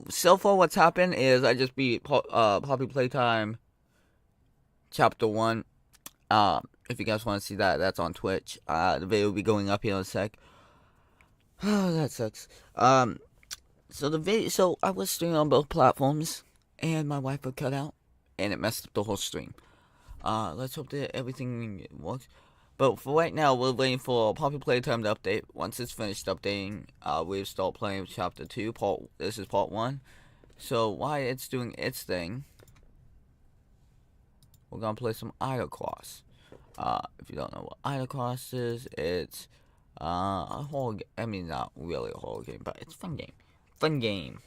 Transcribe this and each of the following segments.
so far what's happened is I just beat Poppy Playtime Chapter 1. If you guys want to see that, that's on Twitch. The video will be going up here in a sec. Oh, that sucks. So I was streaming on both platforms, and my Wi-Fi cut out, and it messed up the whole stream. Let's hope that everything works. But for right now, we're waiting for Poppy Playtime to update. Once it's finished updating, we'll start playing Chapter 2. This is Part 1. So while it's doing its thing, we're gonna play some Idlecross. If you don't know what Idlecross is, it's a horror game. I mean, not really a horror game, but it's a fun game. Fun game.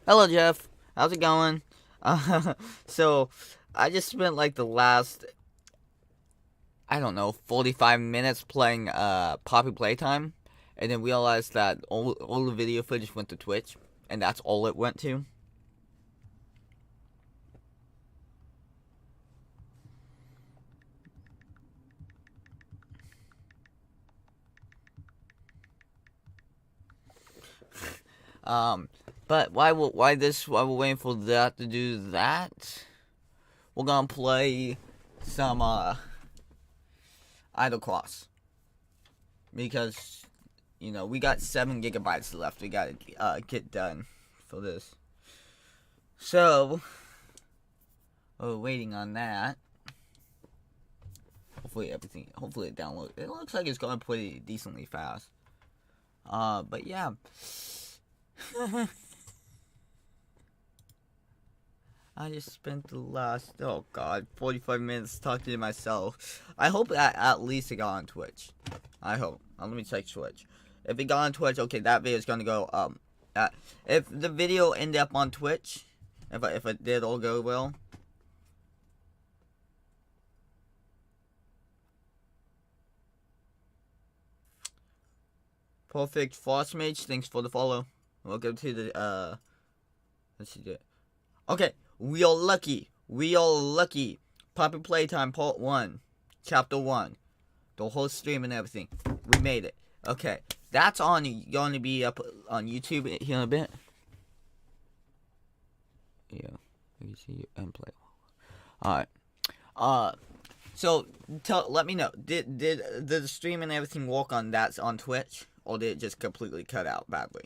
Hello, Jeff. How's it going? So I just spent like the last, I don't know, 45 minutes playing Poppy Playtime, and then realized that all the video footage went to Twitch, and that's all it went to. But while we're waiting for that to do that, we're gonna play some Idlecross, because we got 7 gigabytes left. We gotta get done for this. So we're waiting on that. Hopefully it downloads. It looks like it's going pretty decently fast. But yeah. I just spent the last 45 minutes talking to myself. I hope that at least it got on Twitch. I hope. Let me check Twitch. If it got on Twitch, okay, that video is gonna go if the video ended up on Twitch, if it did all go well. Perfect Frost Mage, thanks for the follow. Welcome to the let's see it. Okay, we are lucky. Poppy Playtime Part 1, Chapter 1. The whole stream and everything. We made it. Okay, that's going to be up on YouTube here in a bit. Yeah, you can see you and play. Alright. So let me know. Did the stream and everything work on that on Twitch, or did it just completely cut out badly?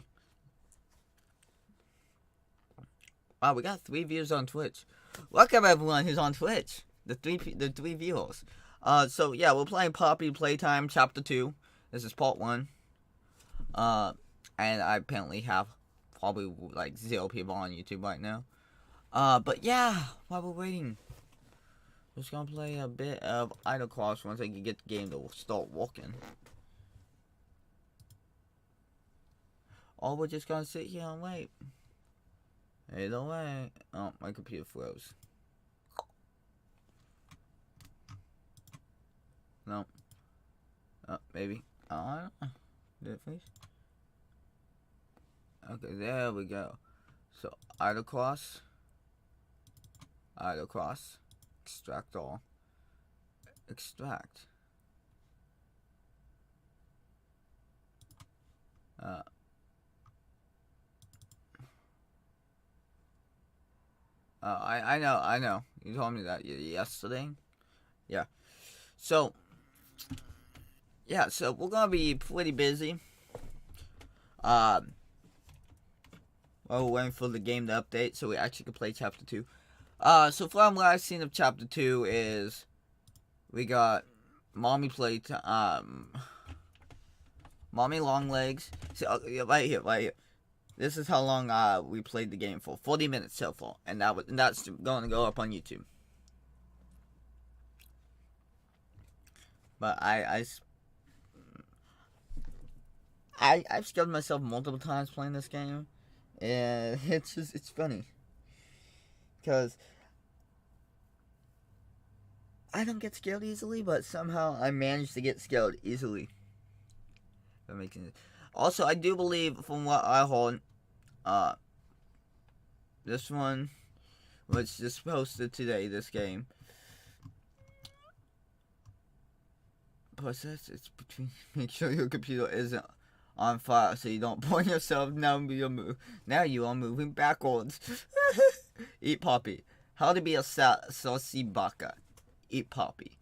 Wow, we got 3 viewers on Twitch. Welcome everyone who's on Twitch. The three viewers. So yeah, we're playing Poppy Playtime Chapter 2. This is Part 1. And I apparently have probably like 0 people on YouTube right now. But yeah, while we're waiting, we're just gonna play a bit of Idlecross once I can get the game to start working. Or we're just gonna sit here and wait. Either way. Oh, my computer froze. No. Maybe. I don't know. Did it freeze? Okay, there we go. So, Idlecross. Extract all. Extract. I know. You told me that yesterday. Yeah. So we're gonna be pretty busy. While we're waiting for the game to update, so we actually can play Chapter 2. So from what I've seen of Chapter 2 is we got Mommy Mommy Longlegs. So right here. This is how long we played the game for. 40 minutes so far, and that's going to go up on YouTube. But I've scared myself multiple times playing this game, and it's funny because I don't get scared easily, but somehow I manage to get scared easily. That makes sense. Also, I do believe, from what I heard, this one was just posted today, this game. Process, it's between, make sure your computer isn't on fire so you don't burn yourself. Now you are moving backwards. Eat Poppy. How to be a saucy baka. Eat Poppy.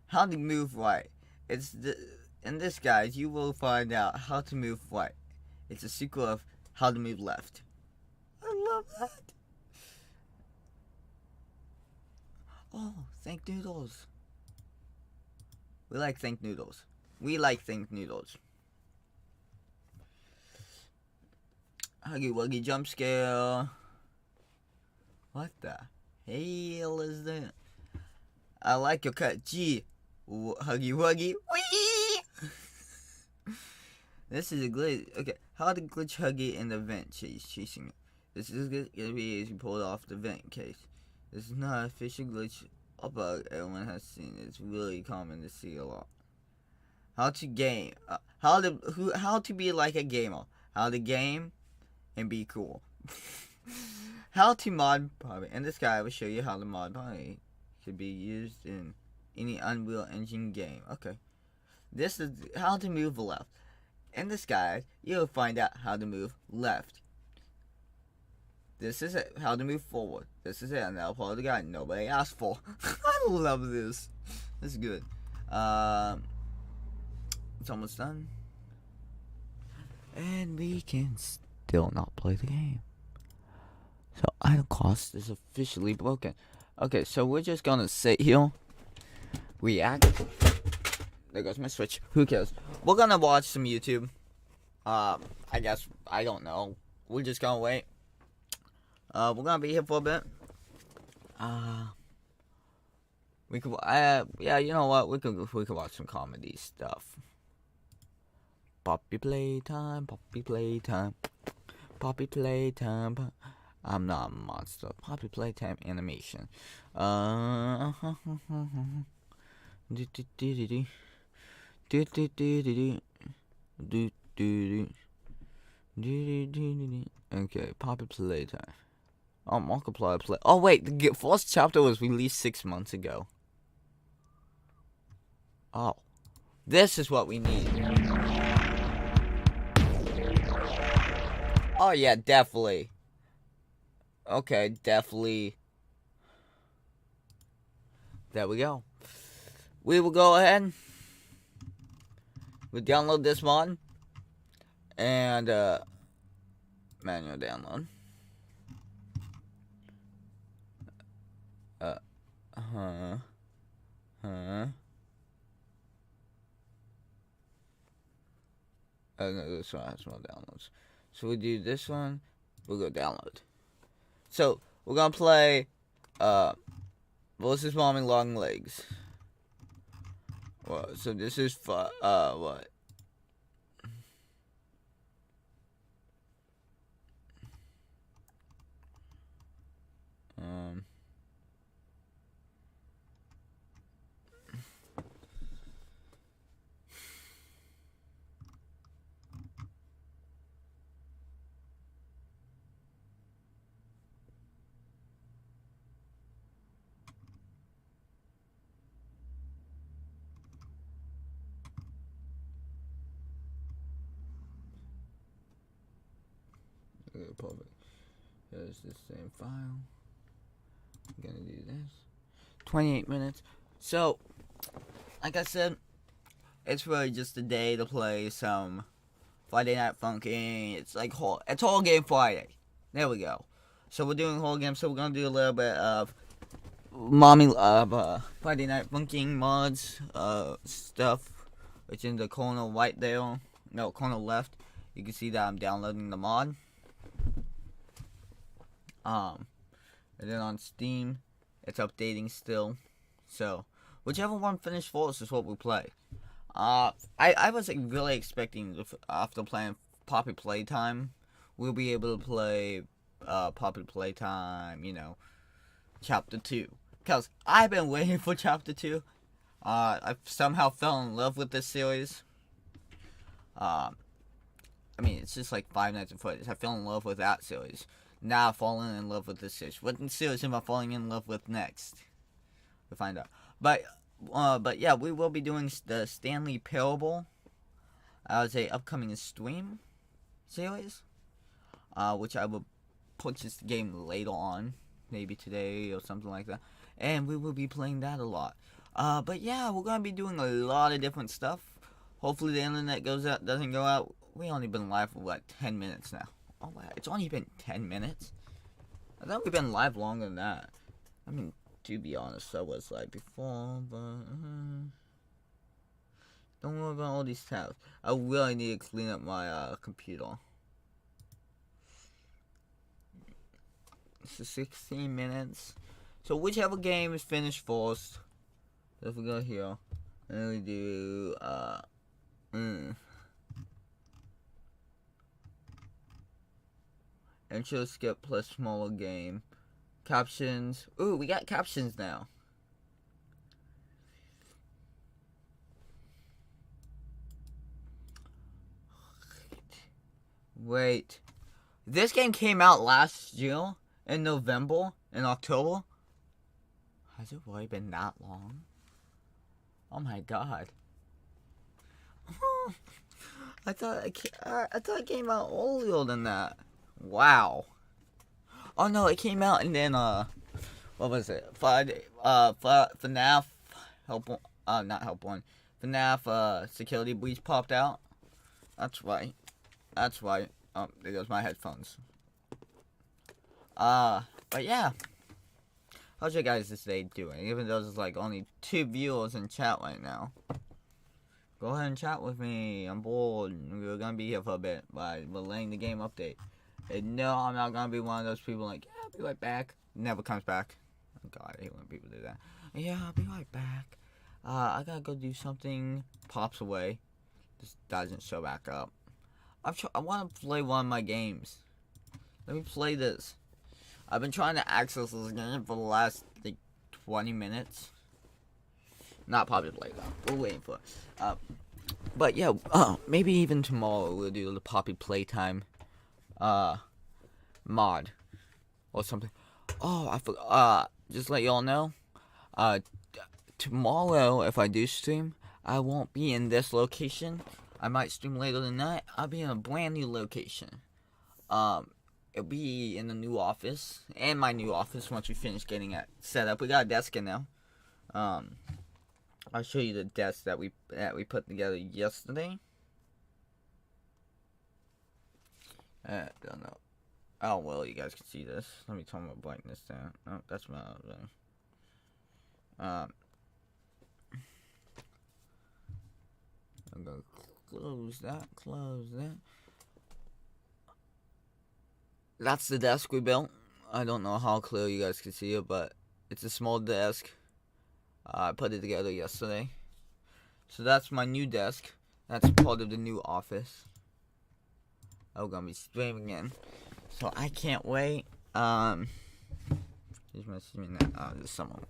How to move right. In this, guys, you will find out how to move right. It's a sequel of how to move left. I love that. Oh, Think Noodles. We like Think Noodles. We like Think Noodles. Huggy Wuggy jump scare. What the hell is that? I like your cut. Gee. Huggy Wuggy. Whee! This is a glitch. Okay. How to glitch Huggy in the vent chasing it. This is going to be easy pulled off the vent case. This is not an official glitch or bug everyone has seen. It's really common to see a lot. How to game. How to be like a gamer. How to game and be cool. How to mod Poppy. In this guide, I will show you how to mod Poppy could be used in any Unreal Engine game. Okay. This is how to move left. In this guide, you'll find out how to move left. This is it. How to move forward. This is it. And now part of the guide nobody asked for. I love this. This is good. It's almost done. And we can still not play the game. So idle cost is officially broken. Okay, so we're just gonna sit here. React. There goes my Switch. Who cares? We're gonna watch some YouTube. I guess, I don't know. We're just gonna wait. We're gonna be here for a bit. We could, yeah, you know what? We could watch some comedy stuff. Poppy Playtime, Poppy Playtime, Poppy Playtime. I'm not a monster. Poppy Playtime animation. Okay, Poppy Playtime. Oh, Markiplier play. Oh wait, the first chapter was released 6 months ago. Oh, this is what we need. Oh yeah, definitely. Okay, definitely. There we go. We will go ahead. We'll download this mod. And, manual download. No, this one has more downloads. So we do this one. We'll go download. So we're gonna play versus Mommy Long Legs. Well, so this is for what? Here's the same file. I'm gonna do this. 28 minutes. So, like I said, it's really just a day to play some Friday Night Funkin'. It's like it's whole game Friday. There we go. So we're doing whole game. So we're gonna do a little bit of Friday Night Funkin' mods stuff. Which in the corner right there, no, corner left, you can see that I'm downloading the mod. And then on Steam, it's updating still. So, whichever one finished first is what we play. I was really expecting, after playing Poppy Playtime, we'll be able to play Poppy Playtime, you know, Chapter 2. Because I've been waiting for Chapter 2. I've somehow fell in love with this series. I mean, it's just like Five Nights at Freddy's. I fell in love with that series. Now I've fallen in love with this series. What series am I falling in love with next? We'll find out. But yeah, we will be doing the Stanley Parable. I would say upcoming stream series, which I will purchase the game later on, maybe today or something like that, and we will be playing that a lot. But yeah, we're gonna be doing a lot of different stuff. Hopefully the internet doesn't go out. We only been live for like 10 minutes now. Oh wow, it's only been 10 minutes. I thought we've been live longer than that. I mean, to be honest, I was like before, but don't worry about all these tabs. I really need to clean up my computer. This is 16 minutes. So whichever game is finished first. If we go here, and we do intro skip plus smaller game. Captions. Ooh, we got captions now. Wait. This game came out last year in November, in October. Has it really been that long? Oh my god. I thought it came out earlier than that. Wow. Oh no, it came out and then what was it? FNAF not help one. FNAF security breach popped out. That's right. Oh, there goes my headphones. But yeah. How's your guys this day doing? Even though there's like only 2 viewers in chat right now. Go ahead and chat with me. I'm bored. We're gonna be here for a bit, but we're laying the game update. And no, I'm not gonna be one of those people like, yeah, I'll be right back. Never comes back. Oh god, I hate when people do that. Yeah, I'll be right back. I gotta go do something. Pops away. Just doesn't show back up. I wanna play one of my games. Let me play this. I've been trying to access this game for the last, like, 20 minutes. Not probably play though. We're waiting for it. But yeah, maybe even tomorrow we'll do the Poppy Playtime, mod. Or something. Oh, I forgot. Just to let y'all know. Tomorrow, if I do stream, I won't be in this location. I might stream later tonight. I'll be in a brand new location. It'll be in the new office, and my new office once we finish getting it set up. We got a desk in now. I'll show you the desk that we put together yesterday. I don't know. Oh well, you guys can see this. Let me turn my brightness down. Oh, that's my other. I'm gonna close that. That's the desk we built. I don't know how clear you guys can see it, but it's a small desk. I put it together yesterday. So that's my new desk. That's part of the new office. I'm gonna be streaming in. So I can't wait. Here's my streaming now. Oh, there's someone.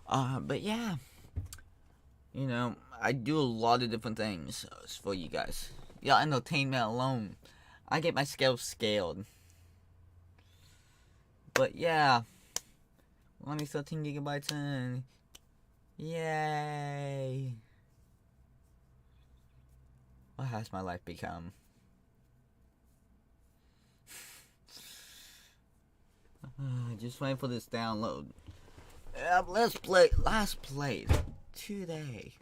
But yeah. You know, I do a lot of different things for you guys. Yeah, entertainment alone. I get my skills scaled. But yeah. Only 13 gigabytes in. Yay. What has my life become? Just waiting for this download. Let's play. Last played today.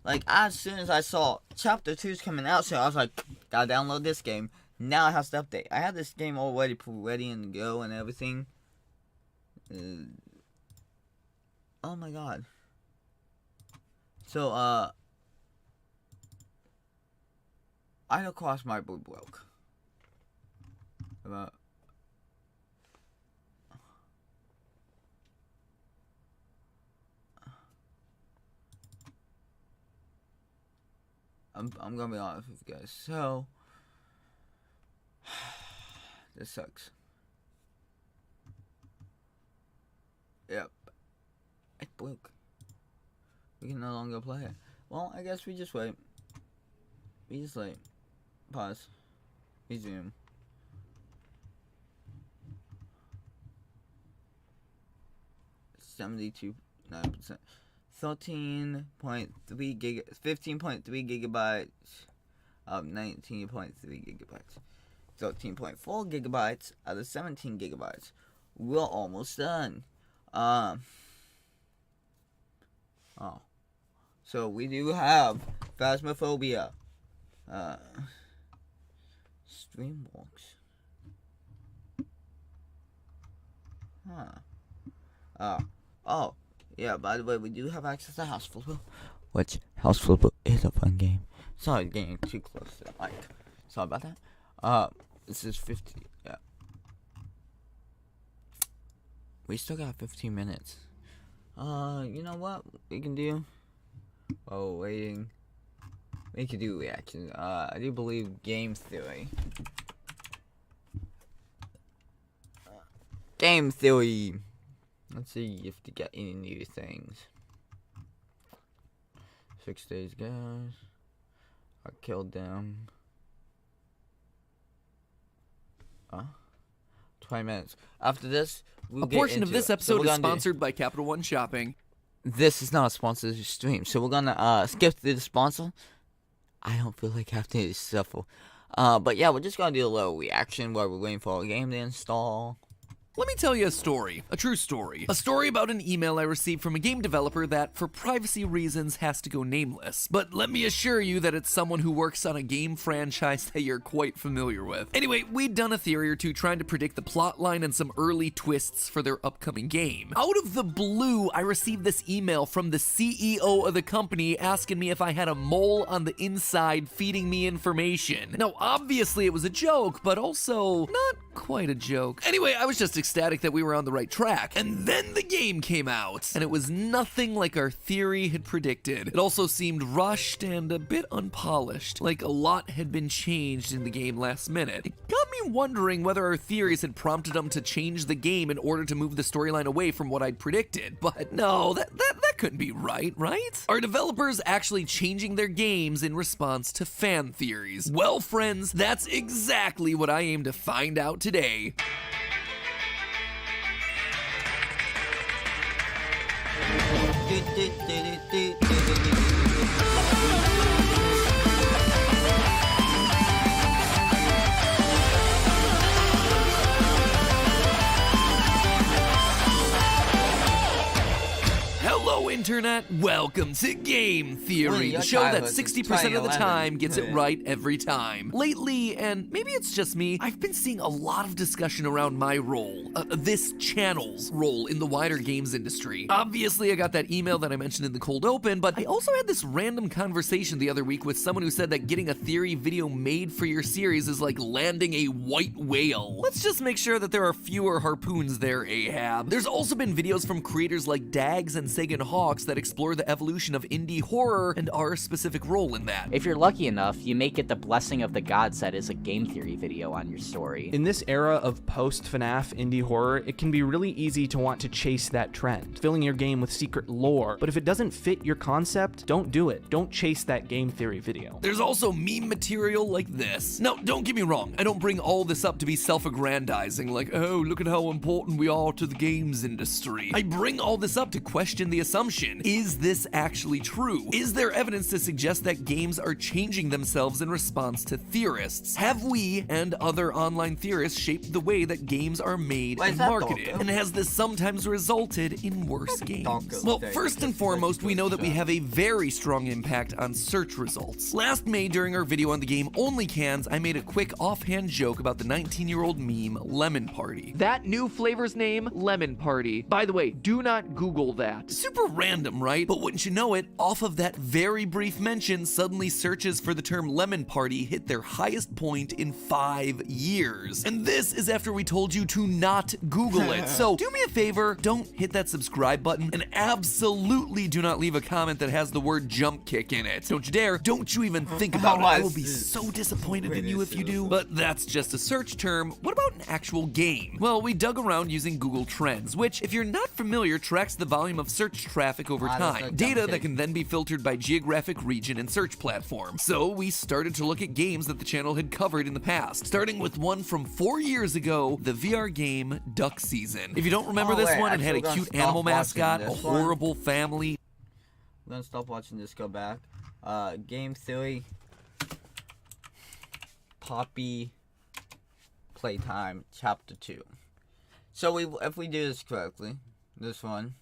Like, as soon as I saw Chapter 2's coming out, so I was like, gotta download this game. Now it has to update. I had this game already ready and go and everything. Oh my god. So, Idle Cross my boot broke. About. I'm gonna be honest with you guys. So, this sucks. Yep. It broke. We can no longer play it. Well, I guess we just wait. We just wait. Pause. Resume. $72.9%. 15.3 gigabytes of 19.3 gigabytes. 13.4 gigabytes out of 17 gigabytes. We're almost done. So we do have Phasmophobia. Streamwalks. Yeah, by the way, we do have access to House Flipper, which House Flipper is a fun game. Sorry, getting too close to the mic. Sorry about that. This is 50, yeah. We still got 15 minutes. You know what we can do? Oh, waiting. We can do reaction. I do believe game theory. Game theory. Let's see if to get any new things. 6 days, guys. I killed them. 20 minutes. After this, a portion of this episode is sponsored by Capital One Shopping. This is not a sponsored stream, so we're gonna skip through the sponsor. I don't feel like having to shuffle. But yeah, we're just gonna do a little reaction while we're waiting for a game to install. Let me tell you a story, a true story. A story about an email I received from a game developer that, for privacy reasons, has to go nameless. But let me assure you that it's someone who works on a game franchise that you're quite familiar with. Anyway, we'd done a theory or two trying to predict the plotline and some early twists for their upcoming game. Out of the blue, I received this email from the CEO of the company asking me if I had a mole on the inside feeding me information. Now, obviously it was a joke, but also not quite a joke. Anyway, I was just ecstatic that we were on the right track. And then the game came out, and it was nothing like our theory had predicted. It also seemed rushed and a bit unpolished, like a lot had been changed in the game last minute. It got me wondering whether our theories had prompted them to change the game in order to move the storyline away from what I'd predicted. But no, that couldn't be right? Are developers actually changing their games in response to fan theories? Well, friends, that's exactly what I aim to find out today. Hello, Internet. Welcome to Game Theory, the show that 60% of the time gets it right every time. Lately, and maybe it's just me, I've been seeing a lot of discussion around my role, this channel's role in the wider games industry. Obviously, I got that email that I mentioned in the cold open, but I also had this random conversation the other week with someone who said that getting a theory video made for your series is like landing a white whale. Let's just make sure that there are fewer harpoons there, Ahab. There's also been videos from creators like Dags and Sagan Hawks that explore the evolution of indie horror and our specific role in that. If you're lucky enough, you may get the blessing of the gods that is a game theory video on your story. In this era of post-FNAF indie horror, it can be really easy to want to chase that trend, filling your game with secret lore. But if it doesn't fit your concept, don't do it. Don't chase that game theory video. There's also meme material like this. Now, don't get me wrong, I don't bring all this up to be self-aggrandizing, like, oh, look at how important we are to the games industry. I bring all this up to question the assumption. Is this actually true? Is there evidence to suggest that games are changing themselves in response to theorists? Have we and other online theorists shaped the way that games are made and marketed? And has this sometimes resulted in worse games? Well, first and foremost, we know that we have a very strong impact on search results. Last May, during our video on the game Only Cans, I made a quick offhand joke about the 19-year-old meme Lemon Party. That new flavor's name, Lemon Party. By the way, do not Google that. Super random, right? But wouldn't you know it, off of that very brief mention, suddenly searches for the term Lemon Party hit their highest point in 5 years. And this is after we told you to not Google it. So do me a favor, don't hit that subscribe button, and absolutely do not leave a comment that has the word jump kick in it. Don't you dare. Don't you even think about it. I will be so disappointed in you if you do. But that's just a search term. What about an actual game? Well, we dug around using Google Trends, which, if you're not familiar, tracks the volume of search traffic over time. Data that can then be filtered by geographic region and search platform. So we started to look at games that the channel had covered in the past, starting with one from 4 years ago, the VR game Duck Season. If you don't remember this one, it had a cute animal mascot, a horrible family. We're gonna stop watching this. Go back. Game theory. Poppy Playtime Chapter 2. So if we do this correctly, this one,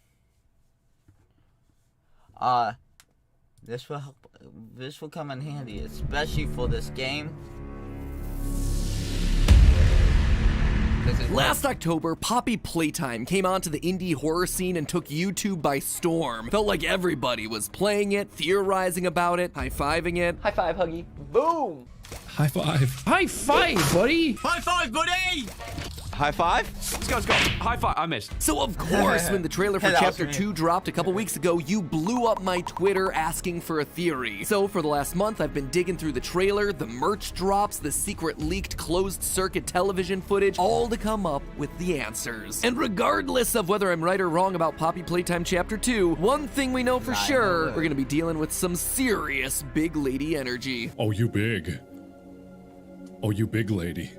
this will come in handy, especially for this game. Last October, Poppy Playtime came onto the indie horror scene and took YouTube by storm. Felt like everybody was playing it, theorizing about it, high-fiving it. High five, Huggy. Boom! High five. High five, buddy! High five, buddy! High five? Let's go, let's go. High five. I missed. So of course, when the trailer for That was Chapter me. 2 dropped a couple weeks ago, you blew up my Twitter asking for a theory. So for the last month, I've been digging through the trailer, the merch drops, the secret leaked closed-circuit television footage, all to come up with the answers. And regardless of whether I'm right or wrong about Poppy Playtime Chapter 2, one thing we know for sure, we're gonna be dealing with some serious big lady energy. Oh, you big. Oh, you big lady.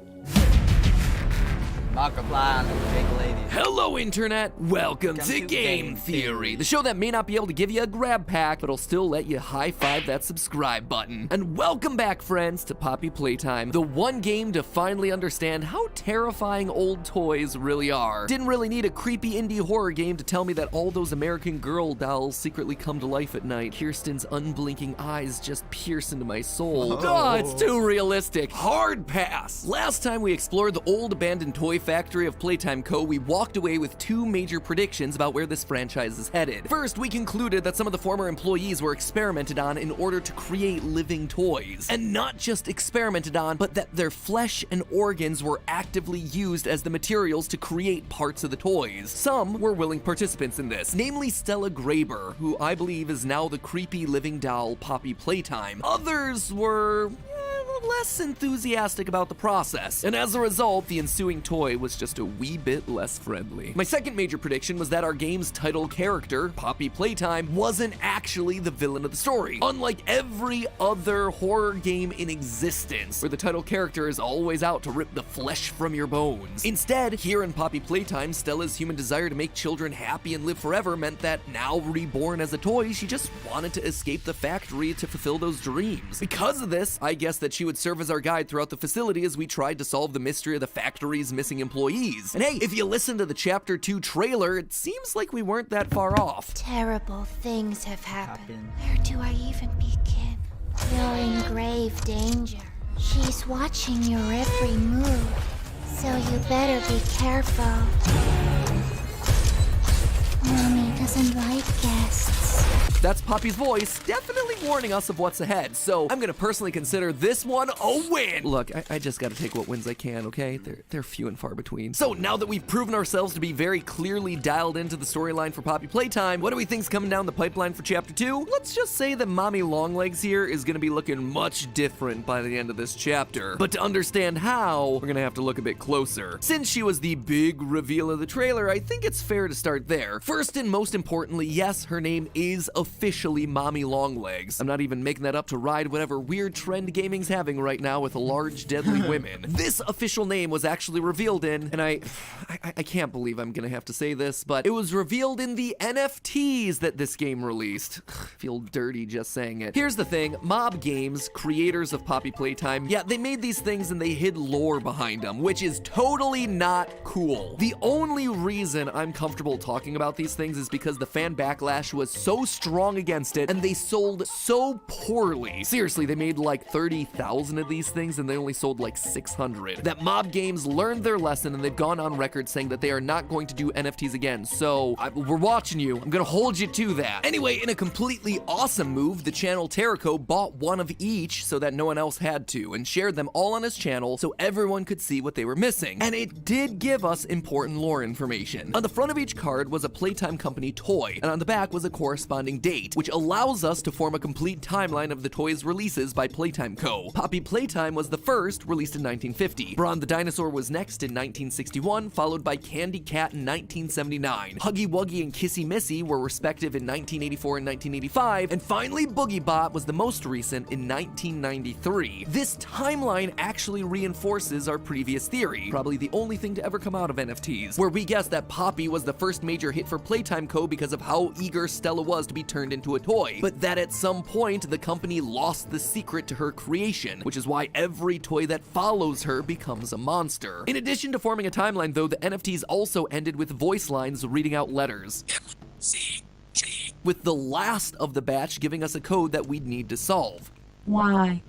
Markiplier and the big lady. Hello, Internet! Welcome to Game Theory, the show that may not be able to give you a grab pack, but will still let you high-five that subscribe button. And welcome back, friends, to Poppy Playtime, the one game to finally understand how terrifying old toys really are. Didn't really need a creepy indie horror game to tell me that all those American Girl dolls secretly come to life at night. Kirsten's unblinking eyes just pierce into my soul. Oh, it's too realistic. Hard pass! Last time we explored the old abandoned toy factory of Playtime Co., we walked away with two major predictions about where this franchise is headed. First, we concluded that some of the former employees were experimented on in order to create living toys. And not just experimented on, but that their flesh and organs were actively used as the materials to create parts of the toys. Some were willing participants in this, namely Stella Graber, who I believe is now the creepy living doll Poppy Playtime. Others were less enthusiastic about the process, and as a result, the ensuing toy was just a wee bit less friendly. My second major prediction was that our game's title character, Poppy Playtime, wasn't actually the villain of the story. Unlike every other horror game in existence, where the title character is always out to rip the flesh from your bones. Instead, here in Poppy Playtime, Stella's human desire to make children happy and live forever meant that, now reborn as a toy, she just wanted to escape the factory to fulfill those dreams. Because of this, I guess that she would serve as our guide throughout the facility as we tried to solve the mystery of the factory's missing employees. And hey, if you listen to the Chapter 2 trailer, it seems like we weren't that far off. Terrible things have happened. Where do I even begin? You're in grave danger. She's watching your every move, so you better be careful. Mommy doesn't like guests. That's Poppy's voice, definitely warning us of what's ahead, so I'm gonna personally consider this one a win! Look, I just gotta take what wins I can, okay? They're few and far between. So now that we've proven ourselves to be very clearly dialed into the storyline for Poppy Playtime, what do we think's coming down the pipeline for Chapter 2? Let's just say that Mommy Longlegs here is gonna be looking much different by the end of this chapter. But to understand how, we're gonna have to look a bit closer. Since she was the big reveal of the trailer, I think it's fair to start there. First and most importantly, yes, her name is officially Mommy Longlegs. I'm not even making that up to ride whatever weird trend gaming's having right now with large, deadly women. This official name was actually revealed in, and I can't believe I'm gonna have to say this, but it was revealed in the NFTs that this game released. Feel dirty just saying it. Here's the thing, Mob Games, creators of Poppy Playtime, yeah, they made these things and they hid lore behind them, which is totally not cool. The only reason I'm comfortable talking about these things is because the fan backlash was so strong against it, and they sold so poorly. Seriously, they made like 30,000 of these things, and they only sold like 600. That Mob Games learned their lesson, and they've gone on record saying that they are not going to do NFTs again. So, we're watching you. I'm gonna hold you to that. Anyway, in a completely awesome move, the channel Terrico bought one of each so that no one else had to, and shared them all on his channel so everyone could see what they were missing. And it did give us important lore information. On the front of each card was a Playtime Company toy, and on the back was a corresponding date, which allows us to form a complete timeline of the toys' releases by Playtime Co. Poppy Playtime was the first, released in 1950. Brawn the Dinosaur was next in 1961, followed by Candy Cat in 1979. Huggy Wuggy and Kissy Missy were respective in 1984 and 1985, and finally Boogie Bot was the most recent in 1993. This timeline actually reinforces our previous theory, probably the only thing to ever come out of NFTs, where we guessed that Poppy was the first major hit for Playtime Co. because of how eager Stella was to be turned into a toy, but that at some point the company lost the secret to her creation, which is why every toy that follows her becomes a monster. In addition to forming a timeline though, the NFTs also ended with voice lines reading out letters, with the last of the batch giving us a code that we'd need to solve. YMNL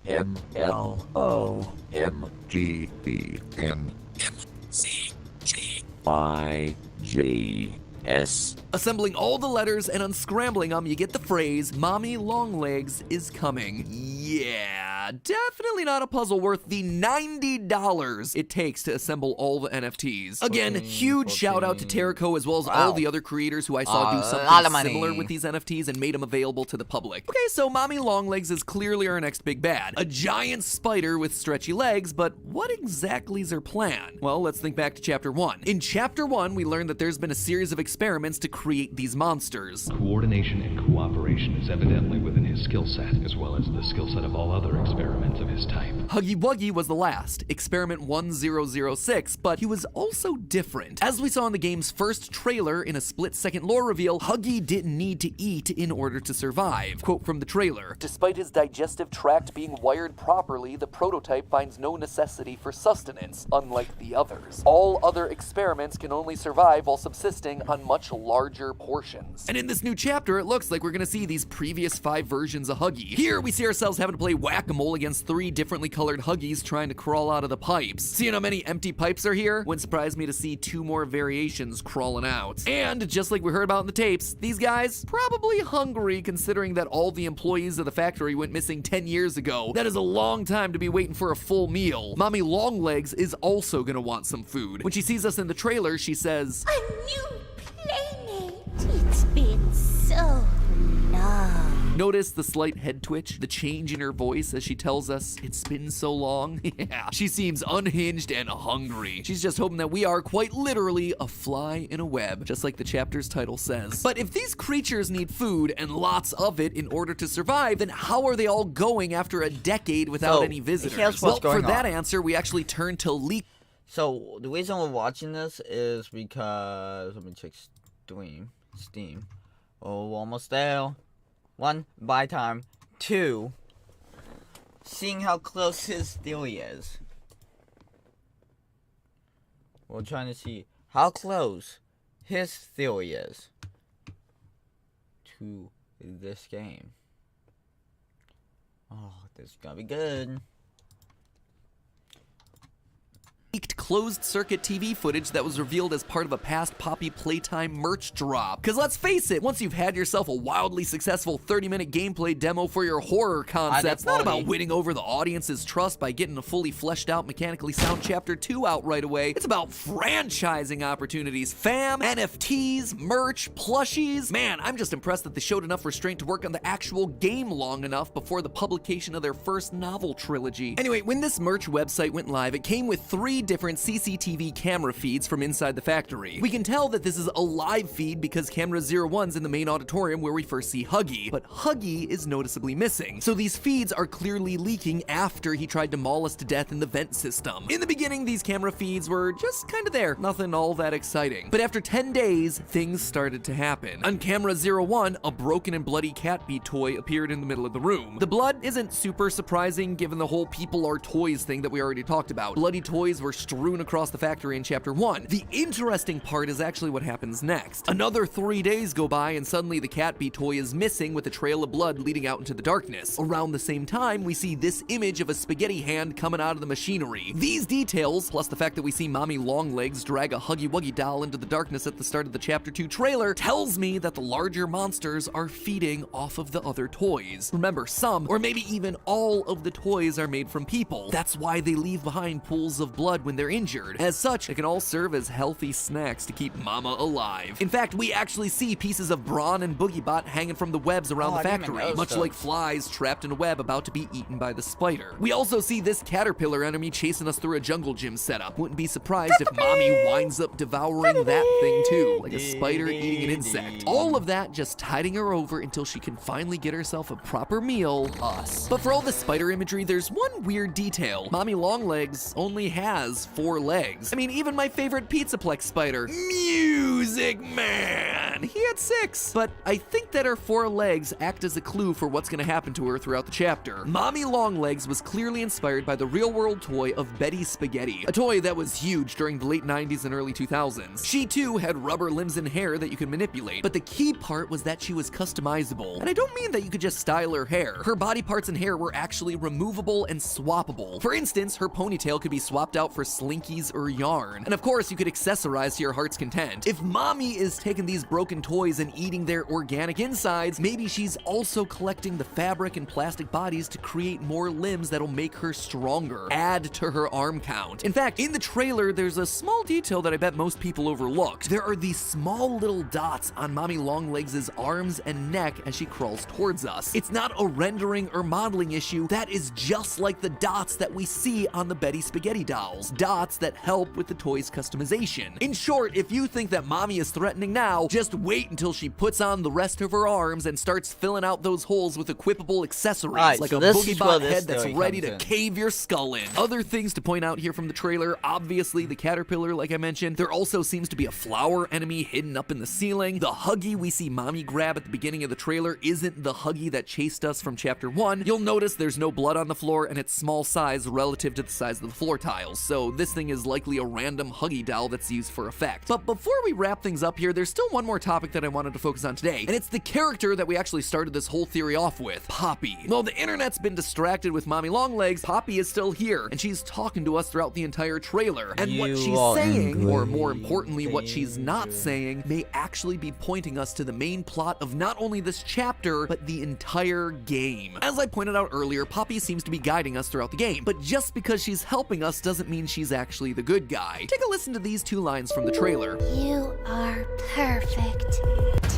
MLOMGBNMCGYJS. Assembling all the letters and unscrambling them, you get the phrase, Mommy Longlegs is coming. Yeah, definitely not a puzzle worth the $90 it takes to assemble all the NFTs. Again, huge shout out to Terrico as well as all the other creators who I saw do something similar with these NFTs and made them available to the public. Okay, so Mommy Longlegs is clearly our next big bad. A giant spider with stretchy legs, but what exactly is her plan? Well, let's think back to Chapter 1. In Chapter 1, we learned that there's been a series of experiments to create these monsters. Coordination and cooperation is evidently within his skill set, as well as the skill set of all other experiments of his type. Huggy Wuggy was the last, experiment 1006, but he was also different. As we saw in the game's first trailer in a split-second lore reveal, Huggy didn't need to eat in order to survive. Quote from the trailer, "Despite his digestive tract being wired properly, the prototype finds no necessity for sustenance, unlike the others. All other experiments can only survive while subsisting on much larger portions." And in this new chapter, it looks like we're gonna see these previous 5 versions of Huggy. Here, we see ourselves having to play whack-a-mole against 3 differently colored Huggies trying to crawl out of the pipes. Seeing how many empty pipes are here? Wouldn't surprise me to see 2 more variations crawling out. And, just like we heard about in the tapes, these guys, probably hungry considering that all the employees of the factory went missing 10 years ago. That is a long time to be waiting for a full meal. Mommy Longlegs is also gonna want some food. When she sees us in the trailer, she says, A new playmate. It's been so long. notice the slight head twitch, the change in her voice as she tells us it's been so long? Yeah, she seems unhinged and hungry. She's just hoping that we are quite literally a fly in a web, just like the chapter's title says. But if these creatures need food and lots of it in order to survive, then how are they all going after a decade without any visitors? Well, for that answer, we actually turn to leak. So the reason we're watching this is because, let me check Steam. Oh, almost there. 1, buy time. 2, seeing how close his theory is. We're trying to see how close his theory is to this game. Oh, this is gonna be good. Leaked closed-circuit TV footage that was revealed as part of a past Poppy Playtime merch drop. Because let's face it, once you've had yourself a wildly successful 30-minute gameplay demo for your horror concept, it's not about winning over the audience's trust by getting a fully fleshed out, mechanically sound Chapter 2 out right away. It's about franchising opportunities, fam, NFTs, merch, plushies. Man, I'm just impressed that they showed enough restraint to work on the actual game long enough before the publication of their first novel trilogy. Anyway, when this merch website went live, it came with 3 different CCTV camera feeds from inside the factory. We can tell that this is a live feed because camera 01's in the main auditorium where we first see Huggy, but Huggy is noticeably missing. So these feeds are clearly leaking after he tried to maul us to death in the vent system. In the beginning, these camera feeds were just kind of there, nothing all that exciting. But after 10 days, things started to happen. On camera 01, a broken and bloody Catbee toy appeared in the middle of the room. The blood isn't super surprising given the whole people are toys thing that we already talked about. Bloody toys were strewn across the factory in Chapter 1. The interesting part is actually what happens next. Another 3 days go by and suddenly the Catbee toy is missing with a trail of blood leading out into the darkness. Around the same time, we see this image of a spaghetti hand coming out of the machinery. These details, plus the fact that we see Mommy Longlegs drag a Huggy Wuggy doll into the darkness at the start of the Chapter 2 trailer, tells me that the larger monsters are feeding off of the other toys. Remember, some, or maybe even all of the toys are made from people. That's why they leave behind pools of blood when they're injured. As such, it can all serve as healthy snacks to keep Mama alive. In fact, we actually see pieces of Brawn and Boogiebot hanging from the webs around the factory, much like flies trapped in a web about to be eaten by the spider. We also see this caterpillar enemy chasing us through a jungle gym setup. Wouldn't be surprised if Mommy winds up devouring that thing too, like a spider eating an insect. All of that just tiding her over until she can finally get herself a proper meal, us. But for all the spider imagery, there's one weird detail. Mommy Longlegs only has 4 4 legs. I mean, even my favorite Pizzaplex spider, Music Man, he had 6. But I think that her 4 legs act as a clue for what's gonna happen to her throughout the chapter. Mommy Longlegs was clearly inspired by the real-world toy of Betty Spaghetti, a toy that was huge during the late 90s and early 2000s. She too had rubber limbs and hair that you could manipulate, but the key part was that she was customizable. And I don't mean that you could just style her hair. Her body parts and hair were actually removable and swappable. For instance, her ponytail could be swapped out for slinkies or yarn. And of course, you could accessorize to your heart's content. If Mommy is taking these broken toys and eating their organic insides, maybe she's also collecting the fabric and plastic bodies to create more limbs that'll make her stronger, add to her arm count. In fact, in the trailer, there's a small detail that I bet most people overlooked. There are these small little dots on Mommy Longlegs' arms and neck as she crawls towards us. It's not a rendering or modeling issue. That is just like the dots that we see on the Betty Spaghetti dolls. Dots that help with the toy's customization. In short, if you think that Mommy is threatening now, just wait until she puts on the rest of her arms and starts filling out those holes with equipable accessories, like so a this is where boogie-bot this head that's story ready comes to in. cave your skull in. Other things to point out here from the trailer, obviously the caterpillar, like I mentioned. There also seems to be a flower enemy hidden up in the ceiling. The Huggy we see Mommy grab at the beginning of the trailer isn't the Huggy that chased us from chapter 1. You'll notice there's no blood on the floor and it's small size relative to the size of the floor tiles, so this thing is likely a random Huggy doll that's used for effect. But before we wrap things up here, there's still one more topic that I wanted to focus on today, and it's the character that we actually started this whole theory off with, Poppy. Well, the internet's been distracted with Mommy Longlegs. Poppy is still here, and she's talking to us throughout the entire trailer. And what she's saying, or more importantly, what she's not saying, may actually be pointing us to the main plot of not only this chapter, but the entire game. As I pointed out earlier, Poppy seems to be guiding us throughout the game, but just because she's helping us doesn't mean she's actually the good guy. Take a listen to these 2 lines from the trailer. You are perfect.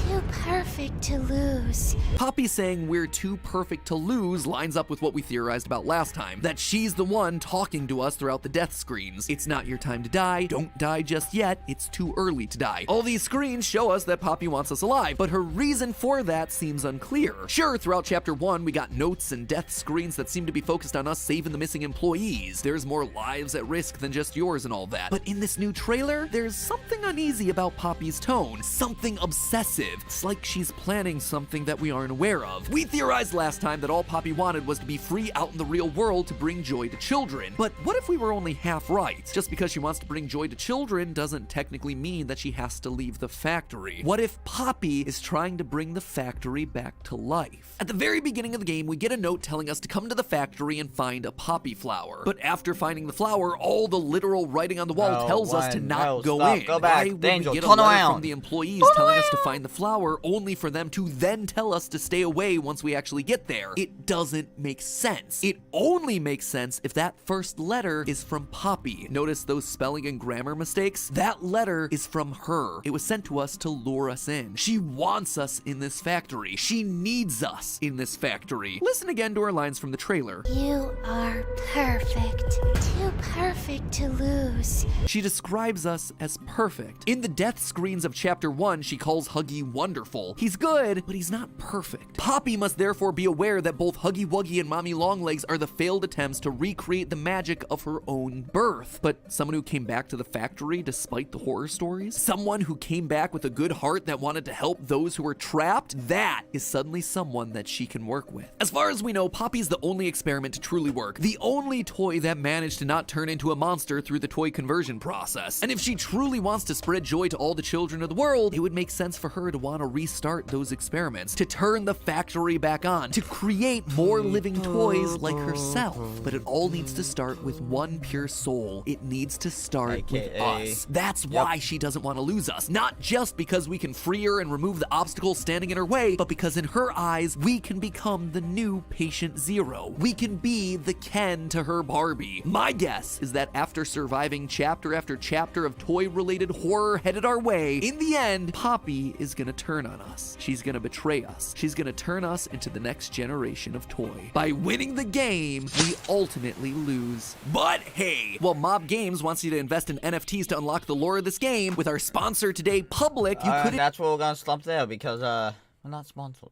Too perfect to lose. Poppy saying we're too perfect to lose lines up with what we theorized about last time, that she's the one talking to us throughout the death screens. It's not your time to die, don't die just yet, it's too early to die. All these screens show us that Poppy wants us alive, but her reason for that seems unclear. Sure, throughout chapter 1, we got notes and death screens that seem to be focused on us saving the missing employees. There's more lives at risk than just yours and all that. But in this new trailer, there's something uneasy about Poppy's tone, something obsessive. It's like she's planning something that we aren't aware of. We theorized last time that all Poppy wanted was to be free out in the real world to bring joy to children. But what if we were only half right? Just because she wants to bring joy to children doesn't technically mean that she has to leave the factory. What if Poppy is trying to bring the factory back to life? At the very beginning of the game, we get a note telling us to come to the factory and find a poppy flower. But after finding the flower, all the literal writing on the wall tells us to not go in. Go back. Why would Angel, we get a turn letter around. from the employees telling us to find the flower only for them to then tell us to stay away once we actually get there? It doesn't make sense. It only makes sense if that first letter is from Poppy. Notice those spelling and grammar mistakes? That letter is from her. It was sent to us to lure us in. She wants us in this factory. She needs us in this factory. Listen again to our lines from the trailer. You are perfect. Too perfect to lose. She describes us as perfect. In the death screens of chapter 1, she calls Huggy wonderful. He's good, but he's not perfect. Poppy must therefore be aware that both Huggy Wuggy and Mommy Longlegs are the failed attempts to recreate the magic of her own birth. But someone who came back to the factory despite the horror stories? Someone who came back with a good heart that wanted to help those who were trapped? That is suddenly someone that she can work with. As far as we know, Poppy's the only experiment to truly work. The only toy that managed to not turn into a monster through the toy conversion process. And if she truly wants to spread joy to all the children of the world, it would make sense for her to want to restart those experiments, to turn the factory back on, to create more living toys like herself. But it all needs to start with one pure soul. It needs to start with us. That's why she doesn't want to lose us. Not just because we can free her and remove the obstacles standing in her way, but because in her eyes, we can become the new Patient Zero. We can be the Ken to her Barbie. My guess is that after surviving chapter after chapter of toy-related horror headed our way, in the end, Poppy is gonna turn on us. She's gonna betray us. She's gonna turn us into the next generation of toy. By winning the game, we ultimately lose. But hey, while Mob Games wants you to invest in NFTs to unlock the lore of this game, with our sponsor today, Public, you could... That's where we're gonna stop there because we're not sponsored.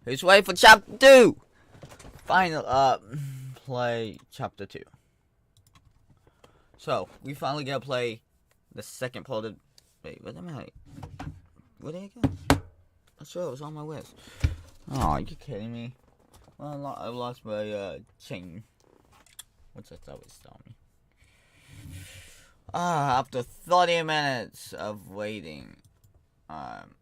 Who's waiting for chapter 2? Final, play chapter 2. So, we finally gotta play the second part of... Wait, what am I... Where did I go? I swear it was on my list. Oh, are you kidding me? Well, I lost my, chain. What's that always tell me? After 30 minutes of waiting, Playtime.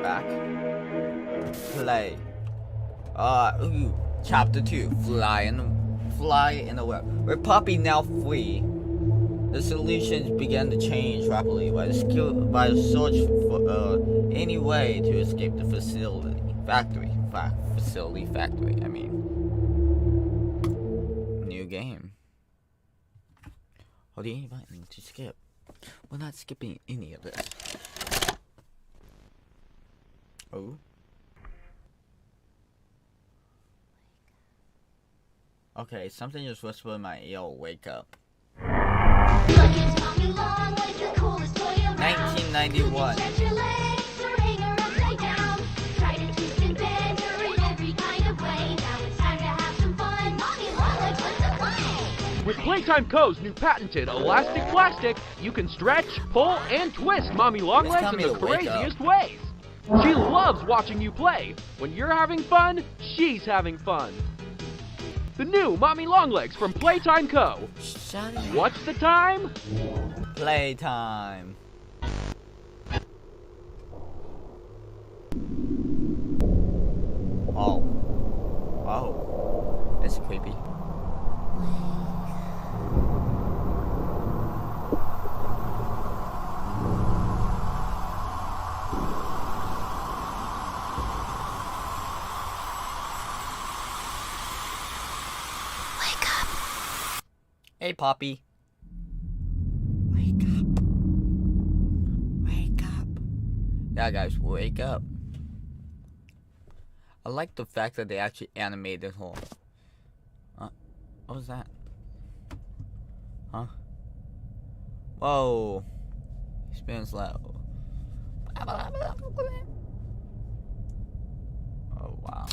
Back. Play. Ooh. Chapter 2. Fly in the web. With Poppy now free, the solutions began to change rapidly by the search for any way to escape the factory. I mean. New game. Hold the A button to skip. We're not skipping any of this. Oh. Okay, something just whispered in my ear. Wake up. 1991. With Playtime Co.'s new patented elastic plastic, you can stretch, pull, and twist Mommy Longlegs in the craziest ways. She loves watching you play. When you're having fun, she's having fun. The new Mommy Longlegs from Playtime Co. What's the time? Playtime. Oh. That's creepy. Hey, Poppy. Wake up. Wake up. Yeah, guys, wake up. I like the fact that they actually animated her. What was that? Huh? Whoa. Spins low. Oh, wow.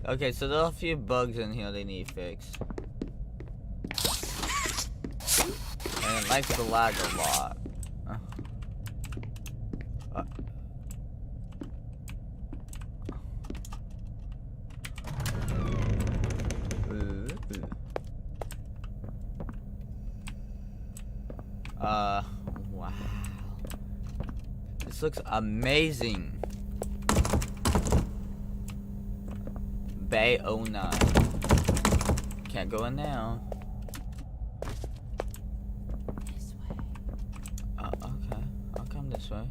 Okay, so there are a few bugs in here they need fixed. And it likes to lag a lot. Wow. This looks amazing. Bay 09. Can't go in now. This way. Okay. I'll come this way.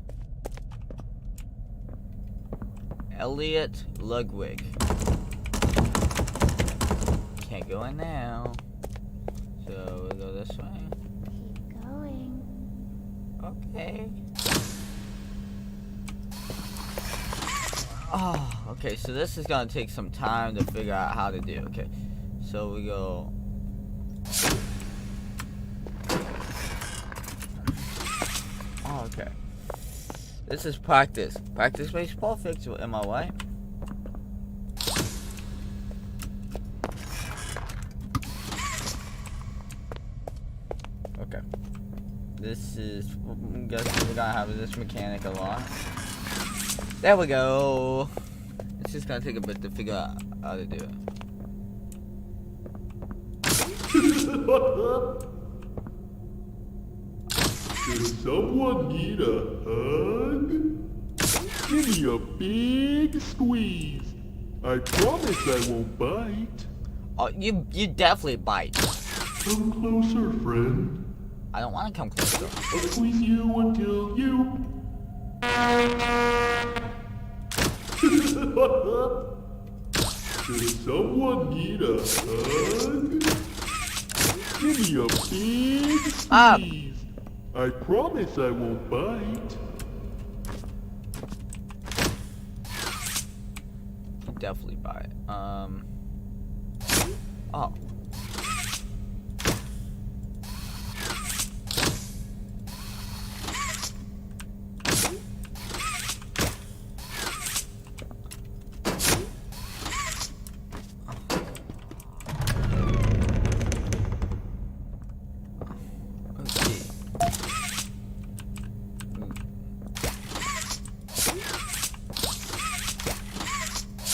Elliot Ludwig. Can't go in now. So we'll go this way. Keep going. Okay. Oh, okay, so this is gonna take some time to figure out how to do. Okay, so we go. Oh, okay. This is practice. Practice makes perfect, am I right? Okay. This is, I'm guessing we're gonna have this mechanic a lot. There we go. It's just gonna take a bit to figure out how to do it. Does someone need a hug? Give me a big squeeze. I promise I won't bite. Oh, you definitely bite. Come closer, friend. I don't want to come closer. I'll squeeze you until you... Does someone need a hug? Give me a big squeeze. I promise I won't bite. Definitely buy it. Oh.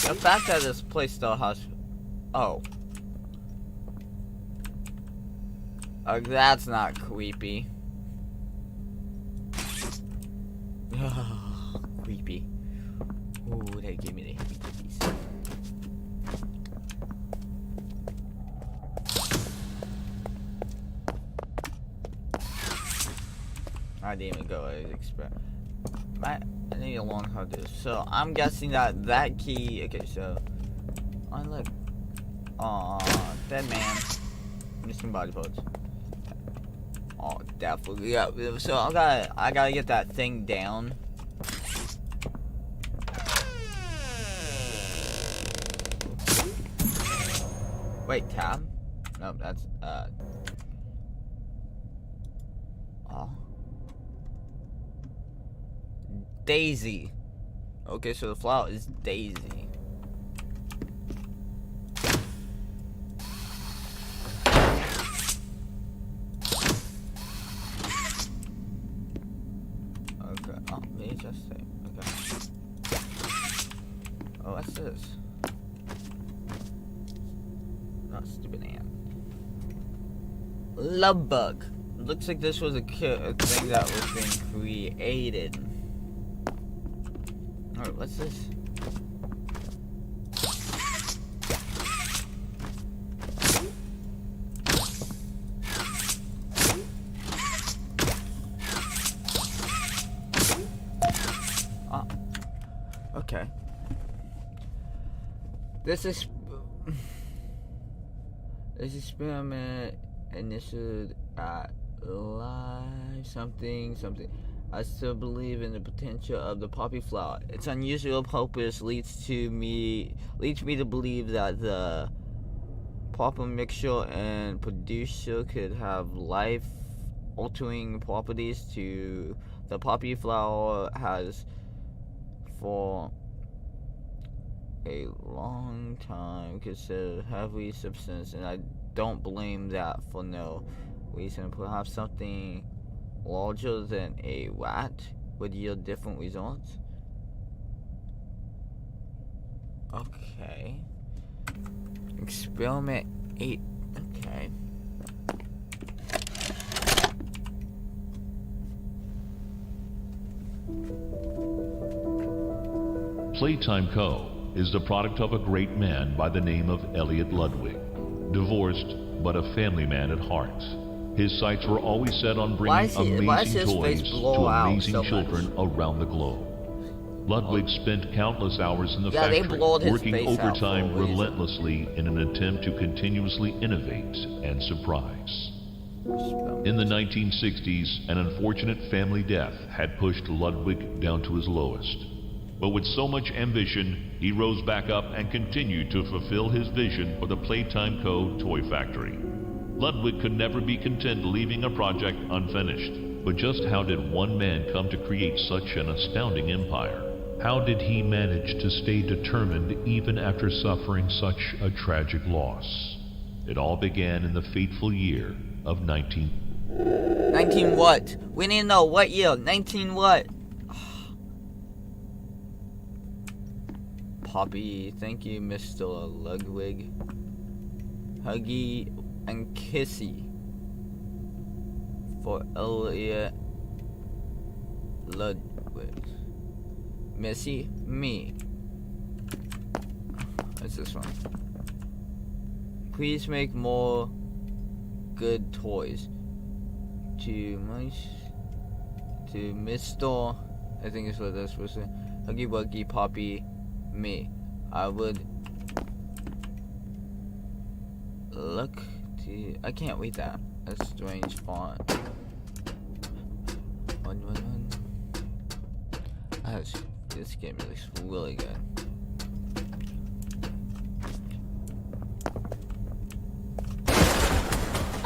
The fact that this place still has... Oh. That's not creepy. Creepy. Ooh, they gave me the heebie-jeebies. I didn't even go as expect. I need a long hard to. So I'm guessing that key. Okay, so oh look, dead man, missing body parts. Oh, definitely. Yeah. So I gotta get that thing down. Wait, tab? No, that's oh. Daisy. Okay, so the flower is Daisy. Okay, oh, me just say, okay. Oh, what's this? Not stupid ant. Love bug. Looks like this was a thing that was being created. Alright, what's this? Oh. Okay. This experiment initiated at live something. I still believe in the potential of the poppy flower. Its unusual purpose leads me to believe that the poppy mixture and producer could have life-altering properties to the poppy flower has for a long time considered heavy substance, and I don't blame that for no reason. Perhaps something larger than a rat would yield different results. Okay. Experiment 8. Okay. Playtime Co. is the product of a great man by the name of Elliot Ludwig. Divorced, but a family man at heart. His sights were always set on bringing amazing toys to amazing children around the globe. Ludwig spent countless hours in the factory, working overtime relentlessly in an attempt to continuously innovate and surprise. In the 1960s, an unfortunate family death had pushed Ludwig down to his lowest. But with so much ambition, he rose back up and continued to fulfill his vision for the Playtime Co. toy factory. Ludwig could never be content leaving a project unfinished. But just how did one man come to create such an astounding empire? How did he manage to stay determined even after suffering such a tragic loss? It all began in the fateful year of 19 what? We need to know what year. 19 what? Poppy, thank you, Mr. Ludwig. Huggy and Kissy for Elliot Ludwig. Missy, me. What's this one? Please make more good toys. To Mr. I think it's what that's supposed to say. Huggy Wuggy Poppy, me. I would look to See, I can't read that. That's strange font. One. This game looks really good.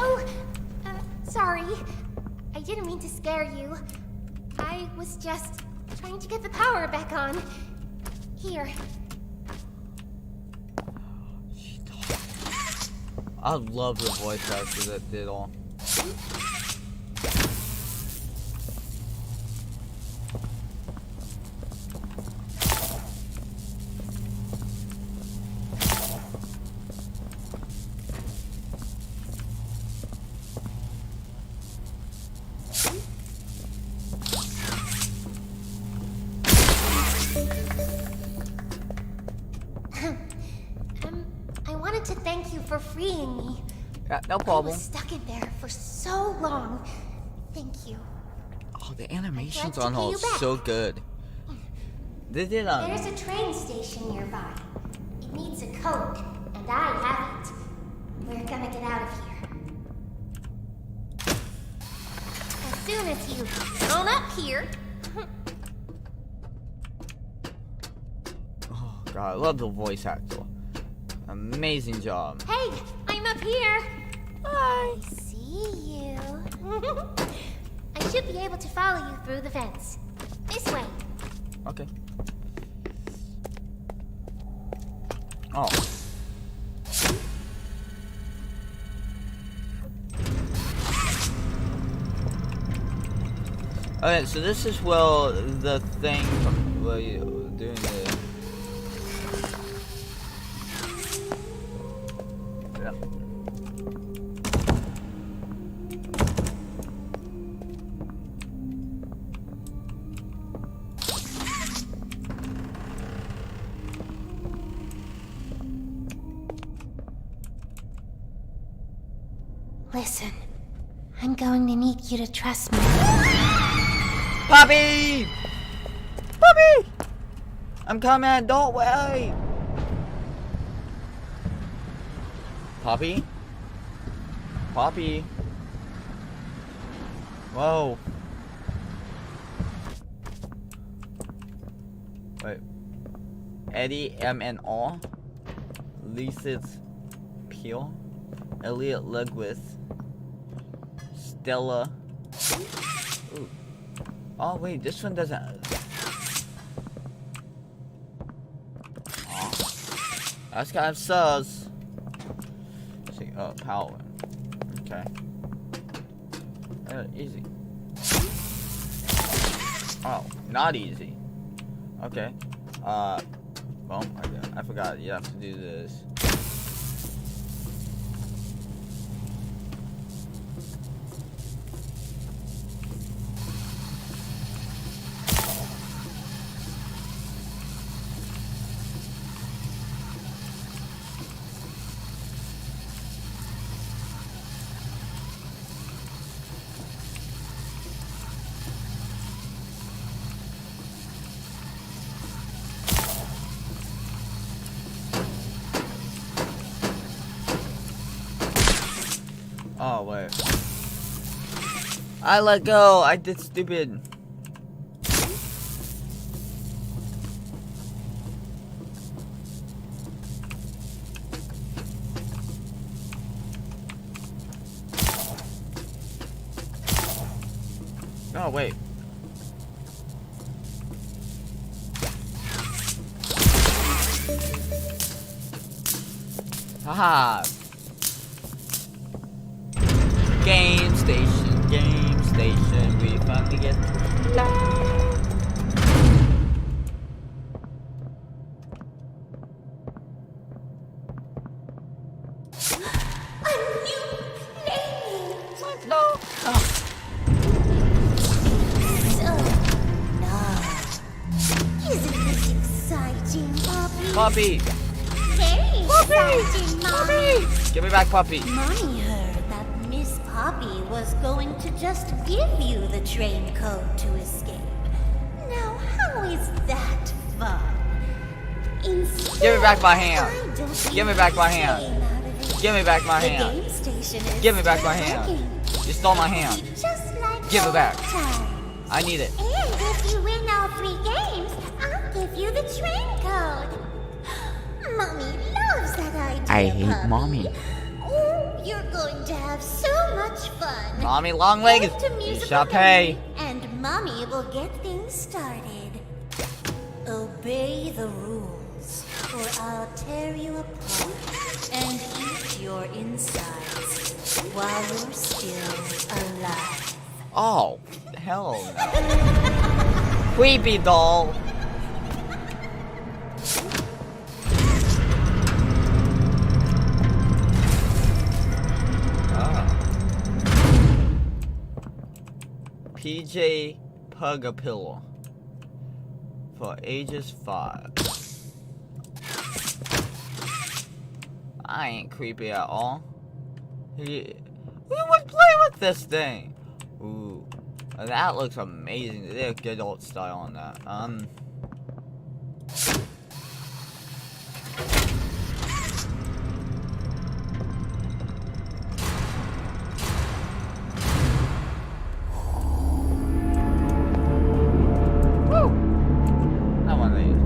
Oh, sorry. I didn't mean to scare you. I was just trying to get the power back on. Here. I love the voice actor that did all. I wanted to thank you for freeing me. Yeah, no problem. I was stuck in there for so long. Thank you. Oh, the animations on all so good. They did There's a train station nearby. It needs a code, and I have it. We're gonna get out of here. As soon as you roll up here. Oh god, I love the voice actor. Amazing job. Hey, I'm up here. I see you. I should be able to follow you through the vents. This way. Okay. Oh. Okay, so this is well the thing where you're doing the. Yeah. Listen, I'm going to need you to trust me. Poppy! Poppy! I'm coming, don't worry! Poppy? Poppy? Whoa. Wait. Eddie M&R? Lisa's Peel? Elliot Ludwig? Stella? Ooh. Oh wait, this one doesn't. Oh. That's kind of sus. Let's see, oh, power. Okay. Easy. Oh, not easy. Okay. Well, I forgot. You have to do this. Oh, wait. I let go. I did stupid. Oh, wait. Haha. Game station, we finally get to play. Isn't this exciting, Poppy? Puppy! Very exciting, Mommy! Give me back, Puppy! Mommy heard that Miss Poppy was going to just give you the train code to escape. Now, how is that fun? Instead, Give me back my hand! Give me back my hand! Give me back my hand! The game Give me back my hand. You stole my hand. Just like Give it back. Funtime. I need it. And if you win all 3 games, I'll give you the train code. Mommy loves that idea. I hate puppy. Mommy. Oh, you're going to have so much fun. Mommy long legs. Head to You musical shall pay. memory, and Mommy will get things started. Obey the rules, or I'll tear you apart and eat your insides while you're still alive. Oh, hell no. Creepy doll. PJ Pugapillow for ages 5. I ain't creepy at all. We would play with this thing. Ooh, that looks amazing. They have good old style on that. Not one of these.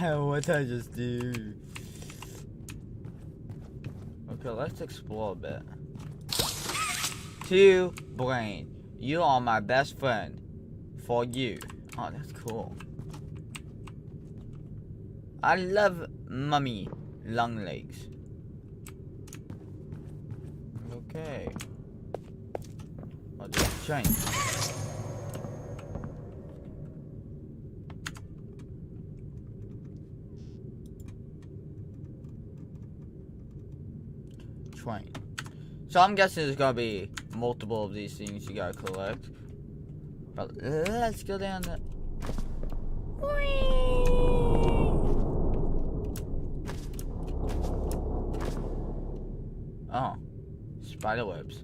What did I just do? Okay, let's explore a bit. To Brain, you are my best friend. For you. Oh, that's cool. I love Mummy long legs. Okay. I'll just change. Train. So I'm guessing there's gonna be multiple of these things you gotta collect. But let's go down the. Oh, spider webs.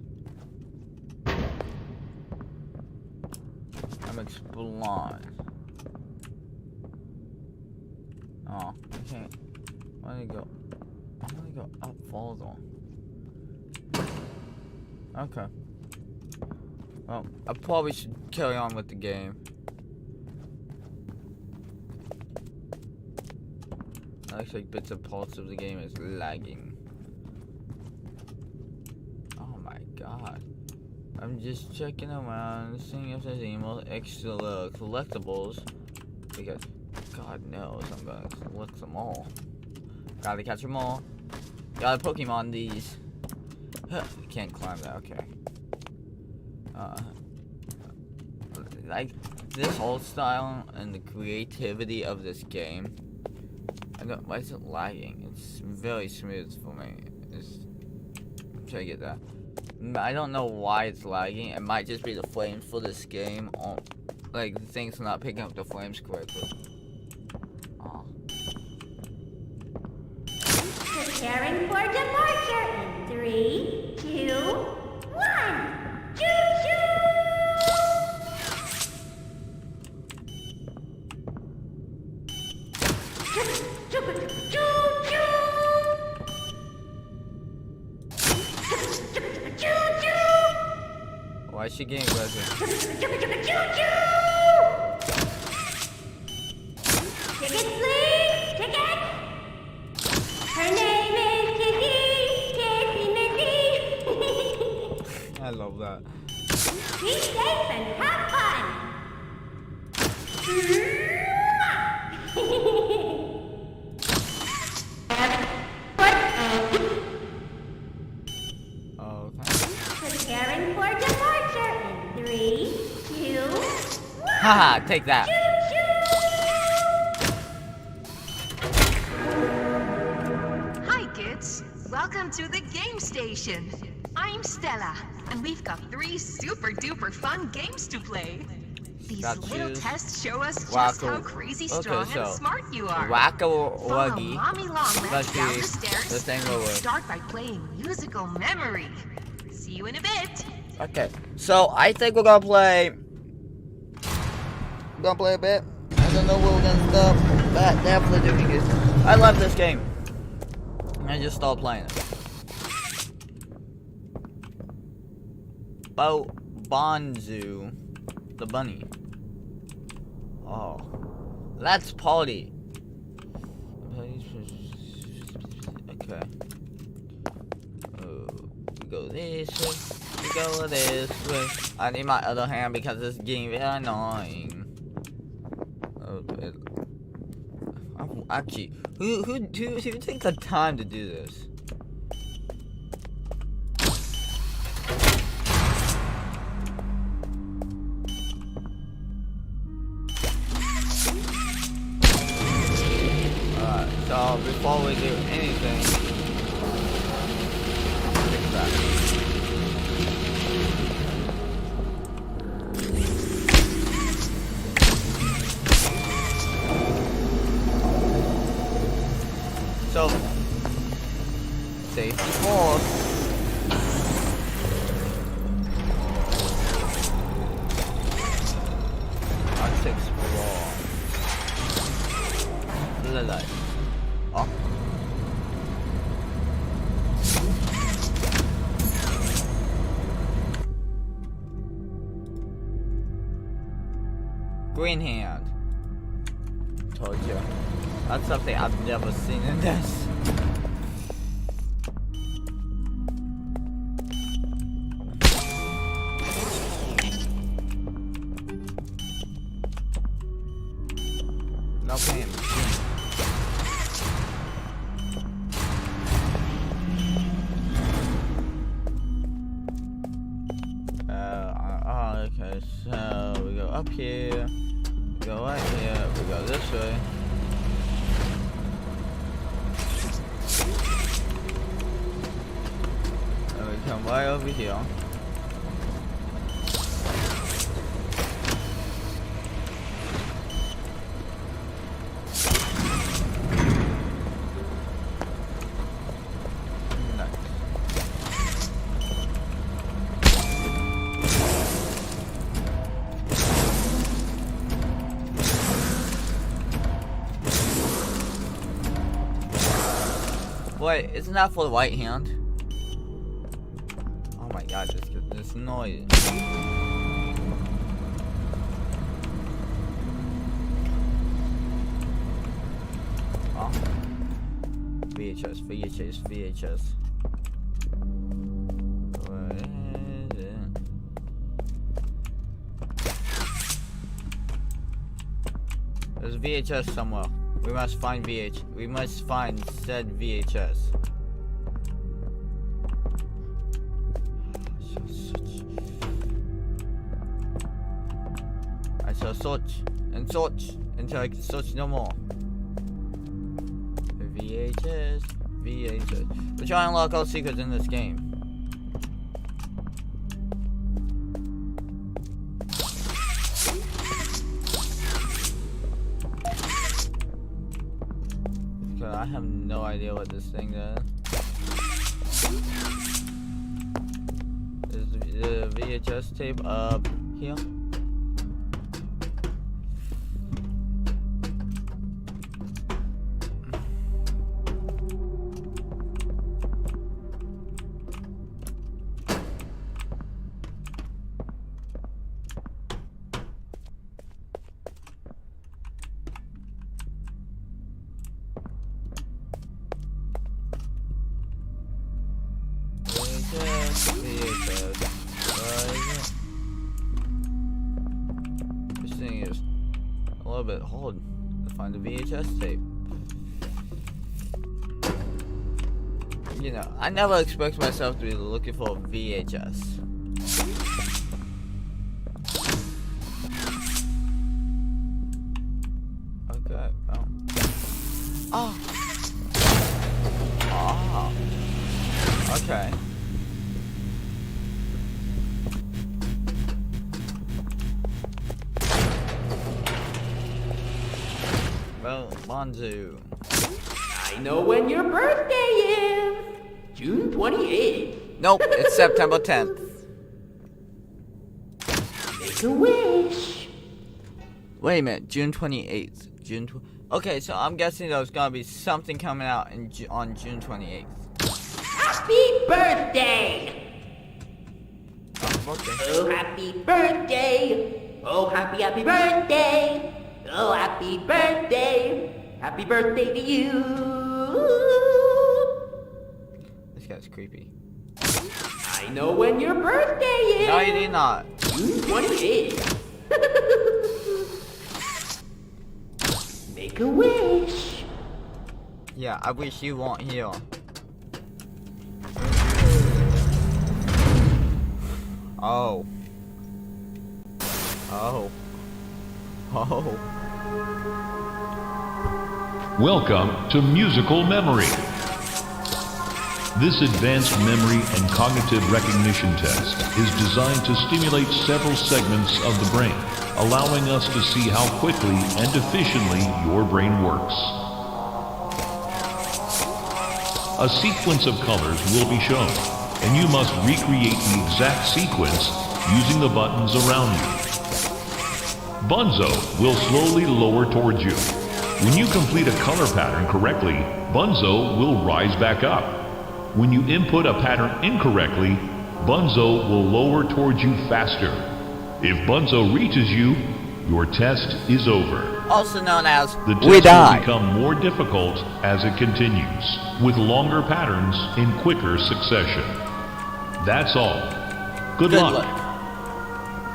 I'm exploring. Oh, I can't. I wanna go. I wanna go up further. Okay. Well, I probably should carry on with the game. Looks like bits and parts of the game is lagging. Oh my god. I'm just checking around, seeing if there's any more extra little collectibles. Because God knows I'm gonna collect them all. Gotta catch them all. Gotta Pokemon these. Can't climb that, okay. Like, this whole style and the creativity of this game. I don't, why is it lagging? It's very smooth for me. I'm trying to get that. I don't know why it's lagging. It might just be the frames for this game. Like, the thing's not picking up the frames correctly. Oh. Preparing for departure in 3, 2, 1. Choo-choo! Why is she getting aggressive? Ticket, please! Ticket! Her name is Kitty Mindy. I love that. Be safe and have fun! Preparing for departure in 3, 2, 1. Haha, take that. Hi, kids. Welcome to the game station. I'm Stella, and we've got 3 super duper fun games to play. These little tests show us just how crazy strong and smart you are. Follow Mommy Longlegs down the stairs and start by playing musical memory. See you in a bit. Okay, so I think we're gonna play. We're gonna play a bit. I don't know what we're gonna stop, but definitely doing it. I love this game. I just stopped playing it. Bonzu, the bunny. Oh, let's party. Okay. Oh, we go this way. We go this way. I need my other hand because this game is annoying. Okay. Actually, who takes the time to do this? Alright, so before we do anything, fix that. So, safety force. Let's explore. Lily. Oh. Green hand. Told you. That's something I've never seen in this. No pain. Okay, so we go up here, we go right here, we go this way. And we come right over here. Wait, isn't that for the right hand? Oh my god, this noise. Oh. VHS. Where is it? There's VHS somewhere. We must find said VHS. I shall search and search until I can search no more. VHS. We're trying to unlock all secrets in this game. I have no idea what this thing does. Is the VHS tape up here? This thing is a little bit hard to find the VHS tape. You know, I never expect myself to be looking for a VHS. Okay, oh. Oh. Okay. Well, Bonzo. I know when your birthday is. June 28th. Nope, it's September 10th. Make a wish. Wait a minute, June 28th. Okay, so I'm guessing there's gonna be something coming out on June 28th. Happy birthday! Okay. Oh, happy birthday! Oh, happy birthday! Oh, happy birthday! Happy birthday to you! This guy's creepy. I know when your birthday is! No, you did not. June 28th. Make a wish. Yeah, I wish you weren't here. Oh. Oh. Oh. Welcome to Musical Memory. This advanced memory and cognitive recognition test is designed to stimulate several segments of the brain, allowing us to see how quickly and efficiently your brain works. A sequence of colors will be shown, and you must recreate the exact sequence using the buttons around you. Bunzo will slowly lower towards you. When you complete a color pattern correctly, Bunzo will rise back up. When you input a pattern incorrectly, Bunzo will lower towards you faster. If Bunzo reaches you, your test is over. Also known as the test will become more difficult as it continues, with longer patterns in quicker succession. That's all. Good luck.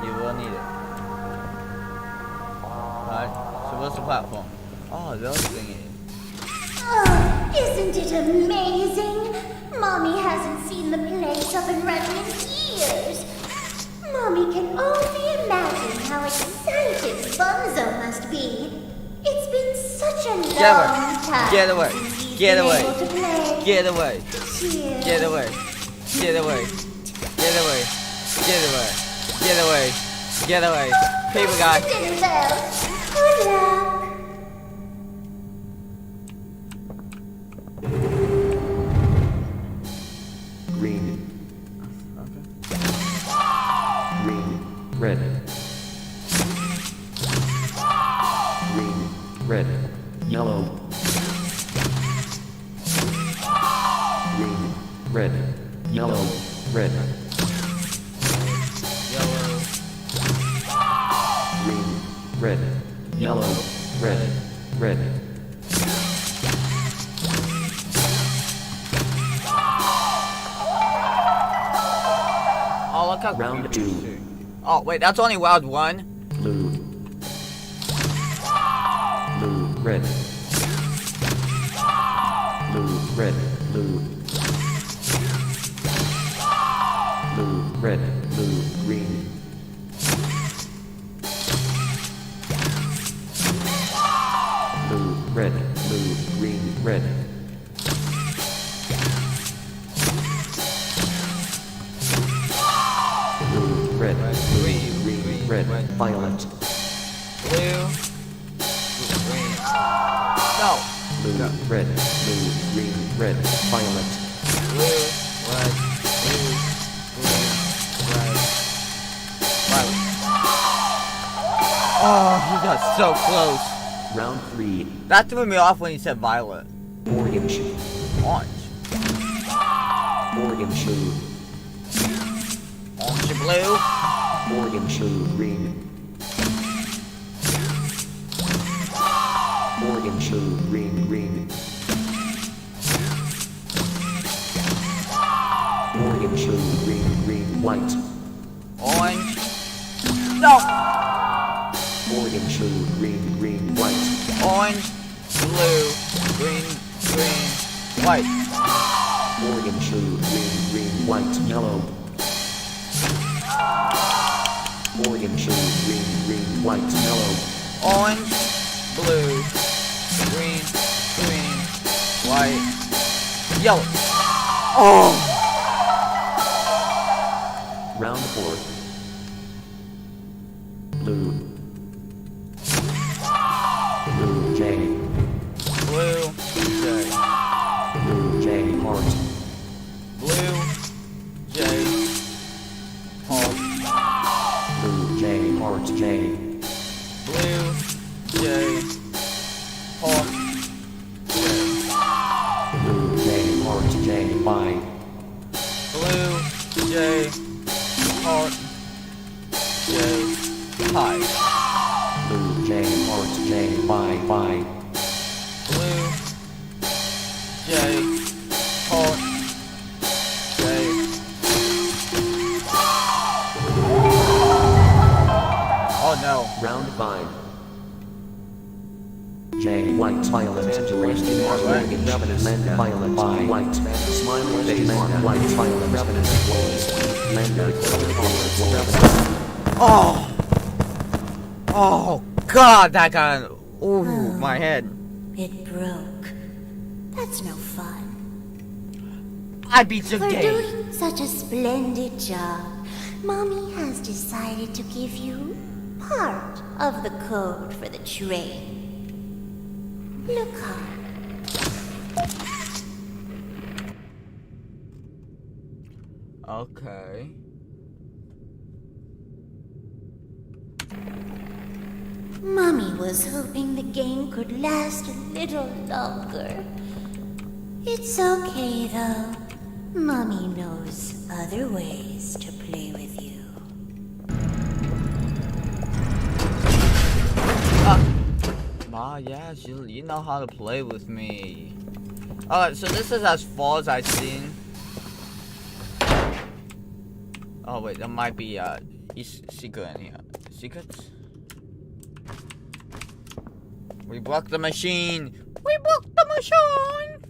You will need it. Alright, so what's the platform? Oh, those thingies. Oh, isn't it amazing? Mommy hasn't seen the place up and running in years. Mommy can only imagine how excited Bunzo must be. It's been such a long time. Get away. Get away. Get away. Get away. Get away. Get away. Get away. Get away. Get away. Paper guy. Good luck. Green. Green, red. Green, red, yellow. Green, red, yellow, red. Green, red, yellow, red, red. Oh, look how Round 2. Oh, wait, that's only round 1? Blue. Blue, red. Blue, red, blue. Blue, red, blue, green. Blue, red, blue, green, red. Blue, red, blue, green, red, violet. Blue. Green. No. Blue, red, blue, green, red, violet. Blue, red, blue, green, red, violet. Oh, he got so close. Round 3. That threw me off when he said violet. Orange. Orange. Orange, blue. Orange and blue. Orange, blue, green. Orange, blue, green, green. Orange, blue, green, green, white. Orange. No. Orange, blue, green, green, white. Orange, blue, green, green, white. Orange, blue, green, green, white, yellow. Orange, blue, green, green, white, yellow. Orange, blue, green, green, white, yellow. Oh! Round 4. Blue. Blue J. Blue J. Blue J heart. Blue J. Heart. Blue J heart J. Blue J. Heart. Blue J heart J Y. Blue J. Heart. J. Hi. Blue J heart J Y Y. Blue J. Heart. J. Oh no. Round 5. J white violet situation revenant lend violet by white smiling face white violet revenant close lender Oh! Oh God, that got my head. It broke. That's no fun. I beat your For game. doing such a splendid job, Mommy has decided to give you part of the code for the train. Look hard. Okay. Mommy was hoping the game could last a little longer. It's okay though. Mommy knows other ways to play with you. Ma, yes, you know how to play with me. Alright, so this is as far as I've seen. Oh wait, there might be secret in here. Secrets? We blocked the machine! We blocked the machine!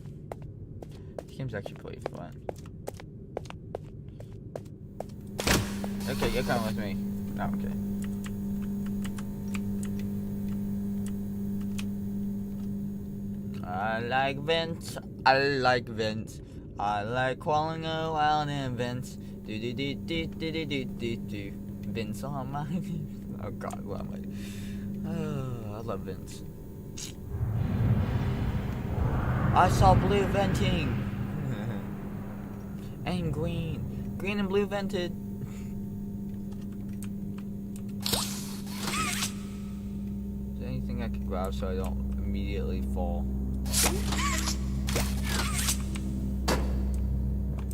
This game's actually pretty fun. Okay, you're coming with me. No, okay. I like vents, I like vents. I like crawling around in vents. Do do do do do do do do do. Vents on my oh god, what am I? Oh, I love vents. I saw blue venting. And green. Green and blue vented. Is there anything I can grab so I don't immediately fall?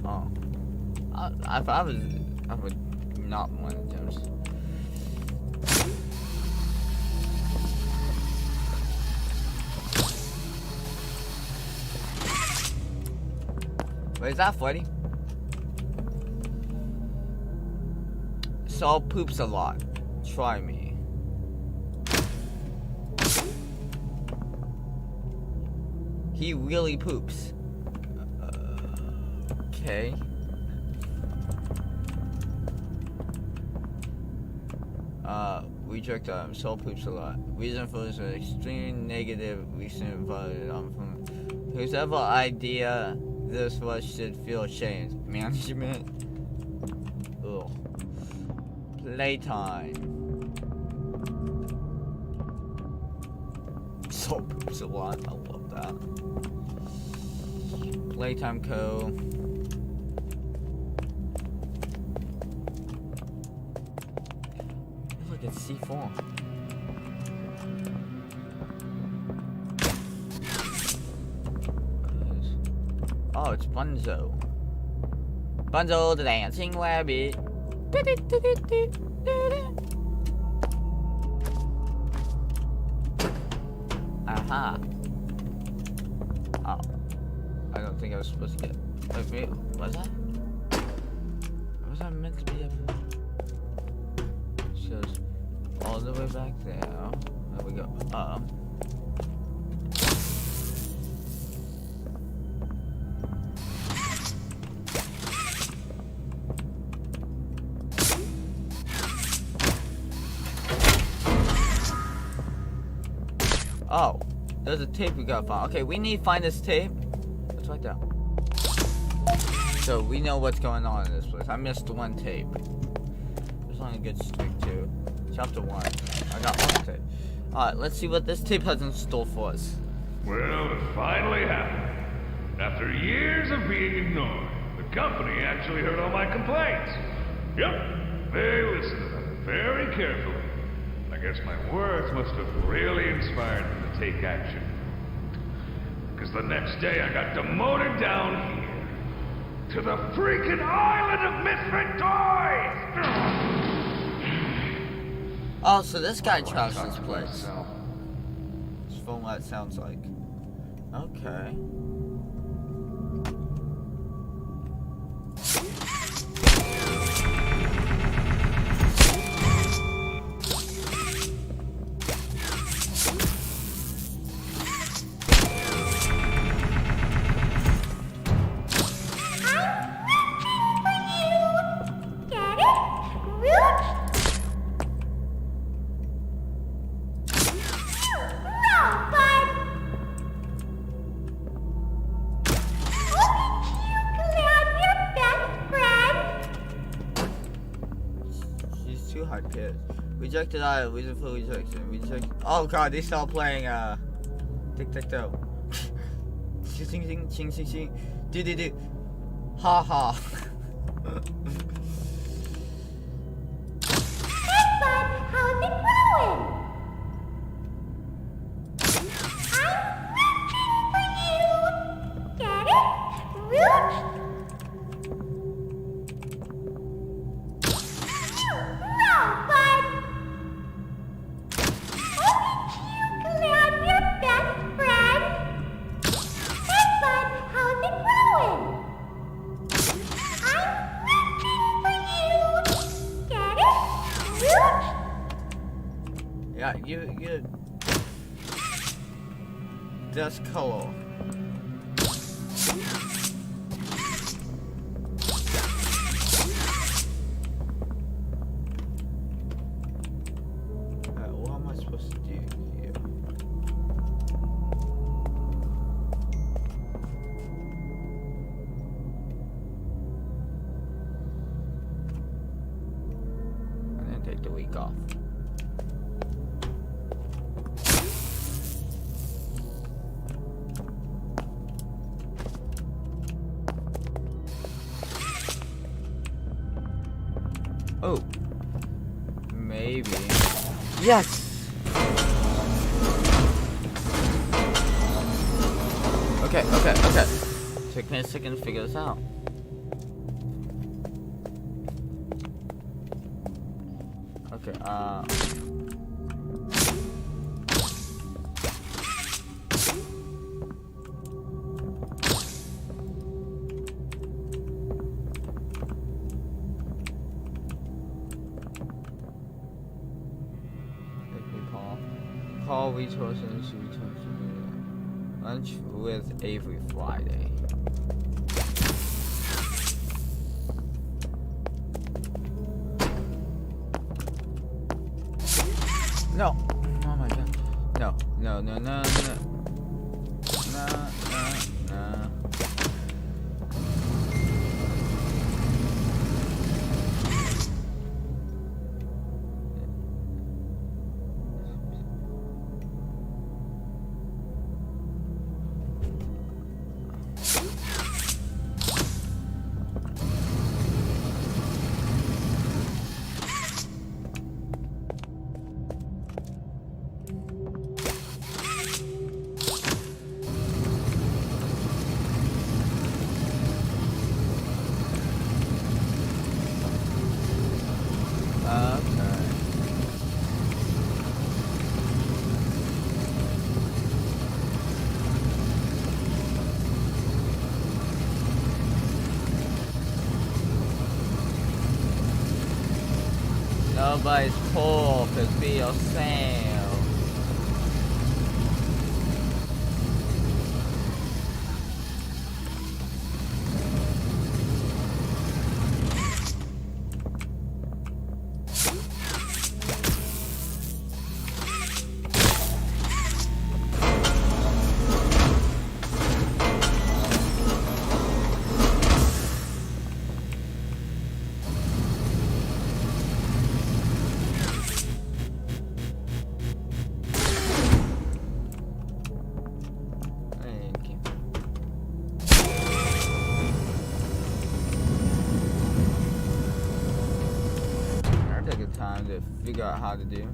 Oh. If I would not want to jump. Wait, is that Freddy? Saul poops a lot. Try me. He really poops. Okay. Reject Saul poops a lot. Reason for this is extreme negative recent invited from whoever idea this was should feel ashamed. Management. Ugh. Playtime. Saul poops a lot. I love that. Playtime Co. Look, it's C4. Oh, it's Bunzo. Bunzo the dancing rabbit. Aha. Oh. I don't think I was supposed to get. Wait, was I? Was I meant to be able to? Shows all the way back there. There we go. Oh, there's a tape we gotta find. Okay, we need to find this tape. It's right there. So we know what's going on in this place. I missed one tape. was on a good streak too. Chapter 1. I got one tape. Alright, let's see what this tape has in store for us. Well, it finally happened. After years of being ignored, the company actually heard all my complaints. Yep, they listened to them very carefully. I guess my words must have really inspired them to take action. Because the next day I got demoted down here. To the freaking island of misfit toys! Oh, so this guy trashed this place. Just from what it sounds like. Okay. Rejected item, reason for rejection. Oh god, they start playing tic-tac-toe. Ching ching ching ching ching. Do. Ha ha. Hey bud, how's it going? I'm looking for you. Get it? Root? No, bud. Yeah, you that's color. What am I supposed to do here? And then take the week off. Oh, maybe. Yes! Okay. Took me a second to figure this out. Okay, Call resources to return to lunch with Avery Friday. No! Oh my god. No. Nobody's poor, cause be yourself. to figure out how to do.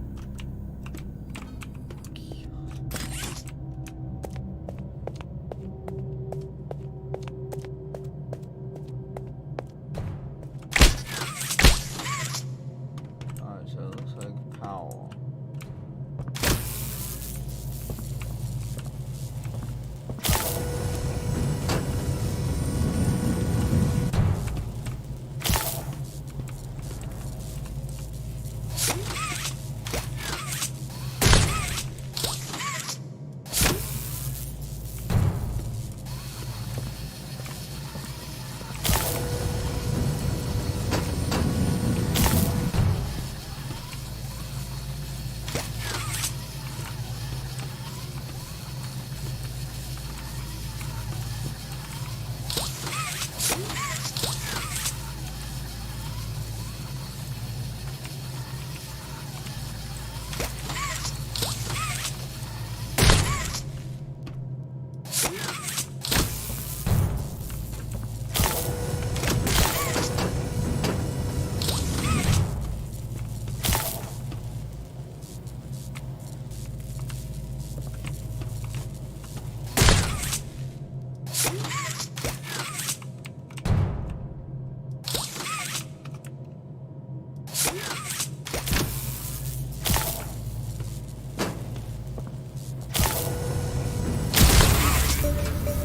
Alright, so it looks like power.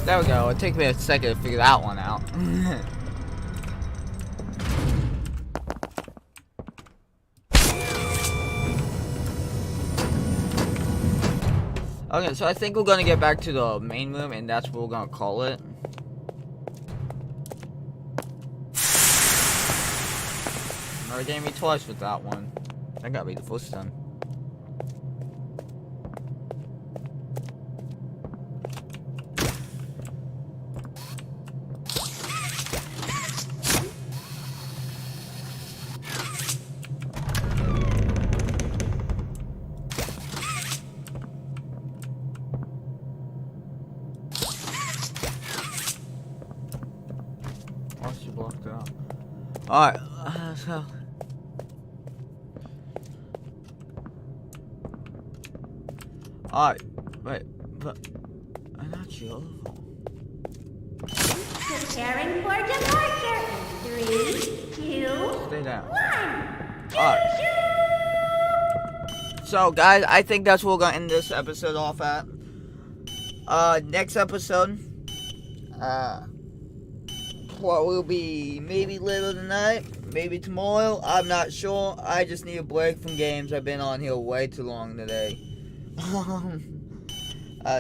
There we go. It took me a second to figure that one out. Okay, so I think we're gonna get back to the main room, and that's what we're gonna call it. Never gave me twice with that one. That gotta be the first time. Alright, so alright, wait, but I'm not sure. Preparing for departure. 3, 2, Stay down. 1. Alright. So guys, I think that's what we're gonna end this episode off at. Next episode, what will be maybe later tonight, maybe tomorrow, I'm not sure. I just need a break from games. I've been on here way too long today.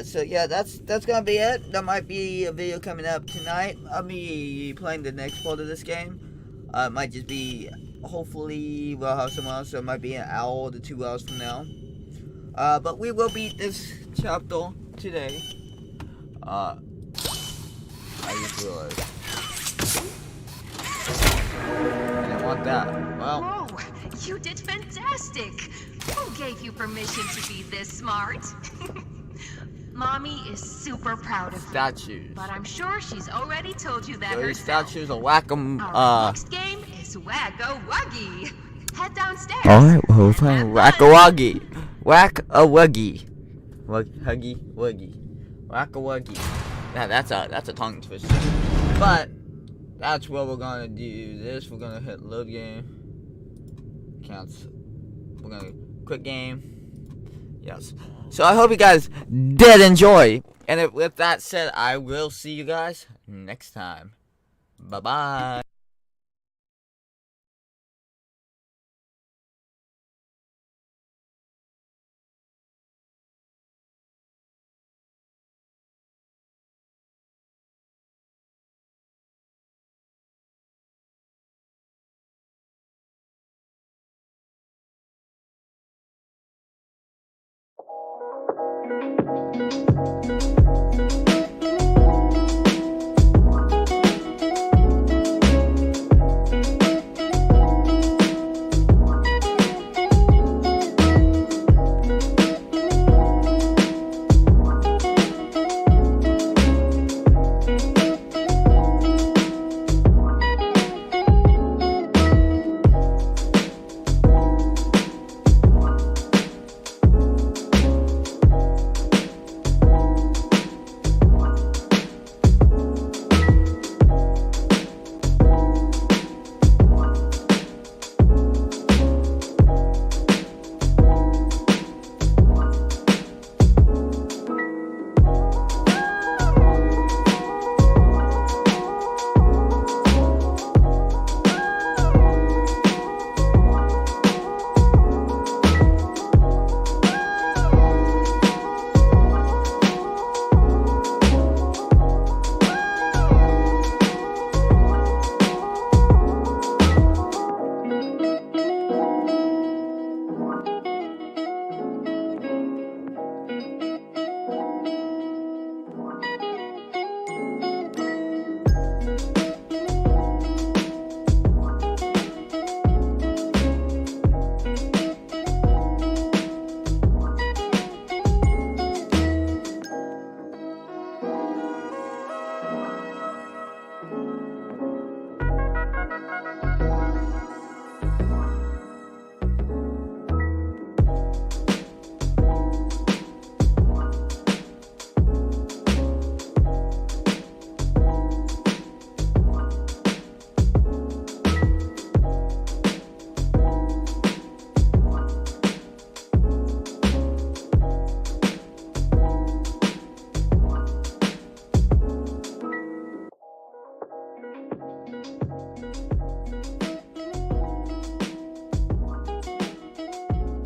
So yeah, that's gonna be it. There might be a video coming up tonight. I'll be playing the next part of this game. It might just be, hopefully we'll have someone else, so it might be an hour to 2 hours from now. But we will beat this chapter today. I just realized I didn't want that. Well, whoa, you did fantastic. Who gave you permission to be this smart? Mommy is super proud of you. Statues. But I'm sure she's already told you that These herself. statues are whack-em. Our next game is Whack-a-Wuggy. Head downstairs. Alright, we're playing Whack-a-Wuggy. Whack-a-Wuggy. Huggy-Wuggy. Whack-a-Wuggy. Yeah, that's a tongue twister. But that's what we're gonna do. We're gonna hit load game. Counts. We're gonna quit game. Yes. So I hope you guys did enjoy. And with that said, I will see you guys next time. Bye-bye.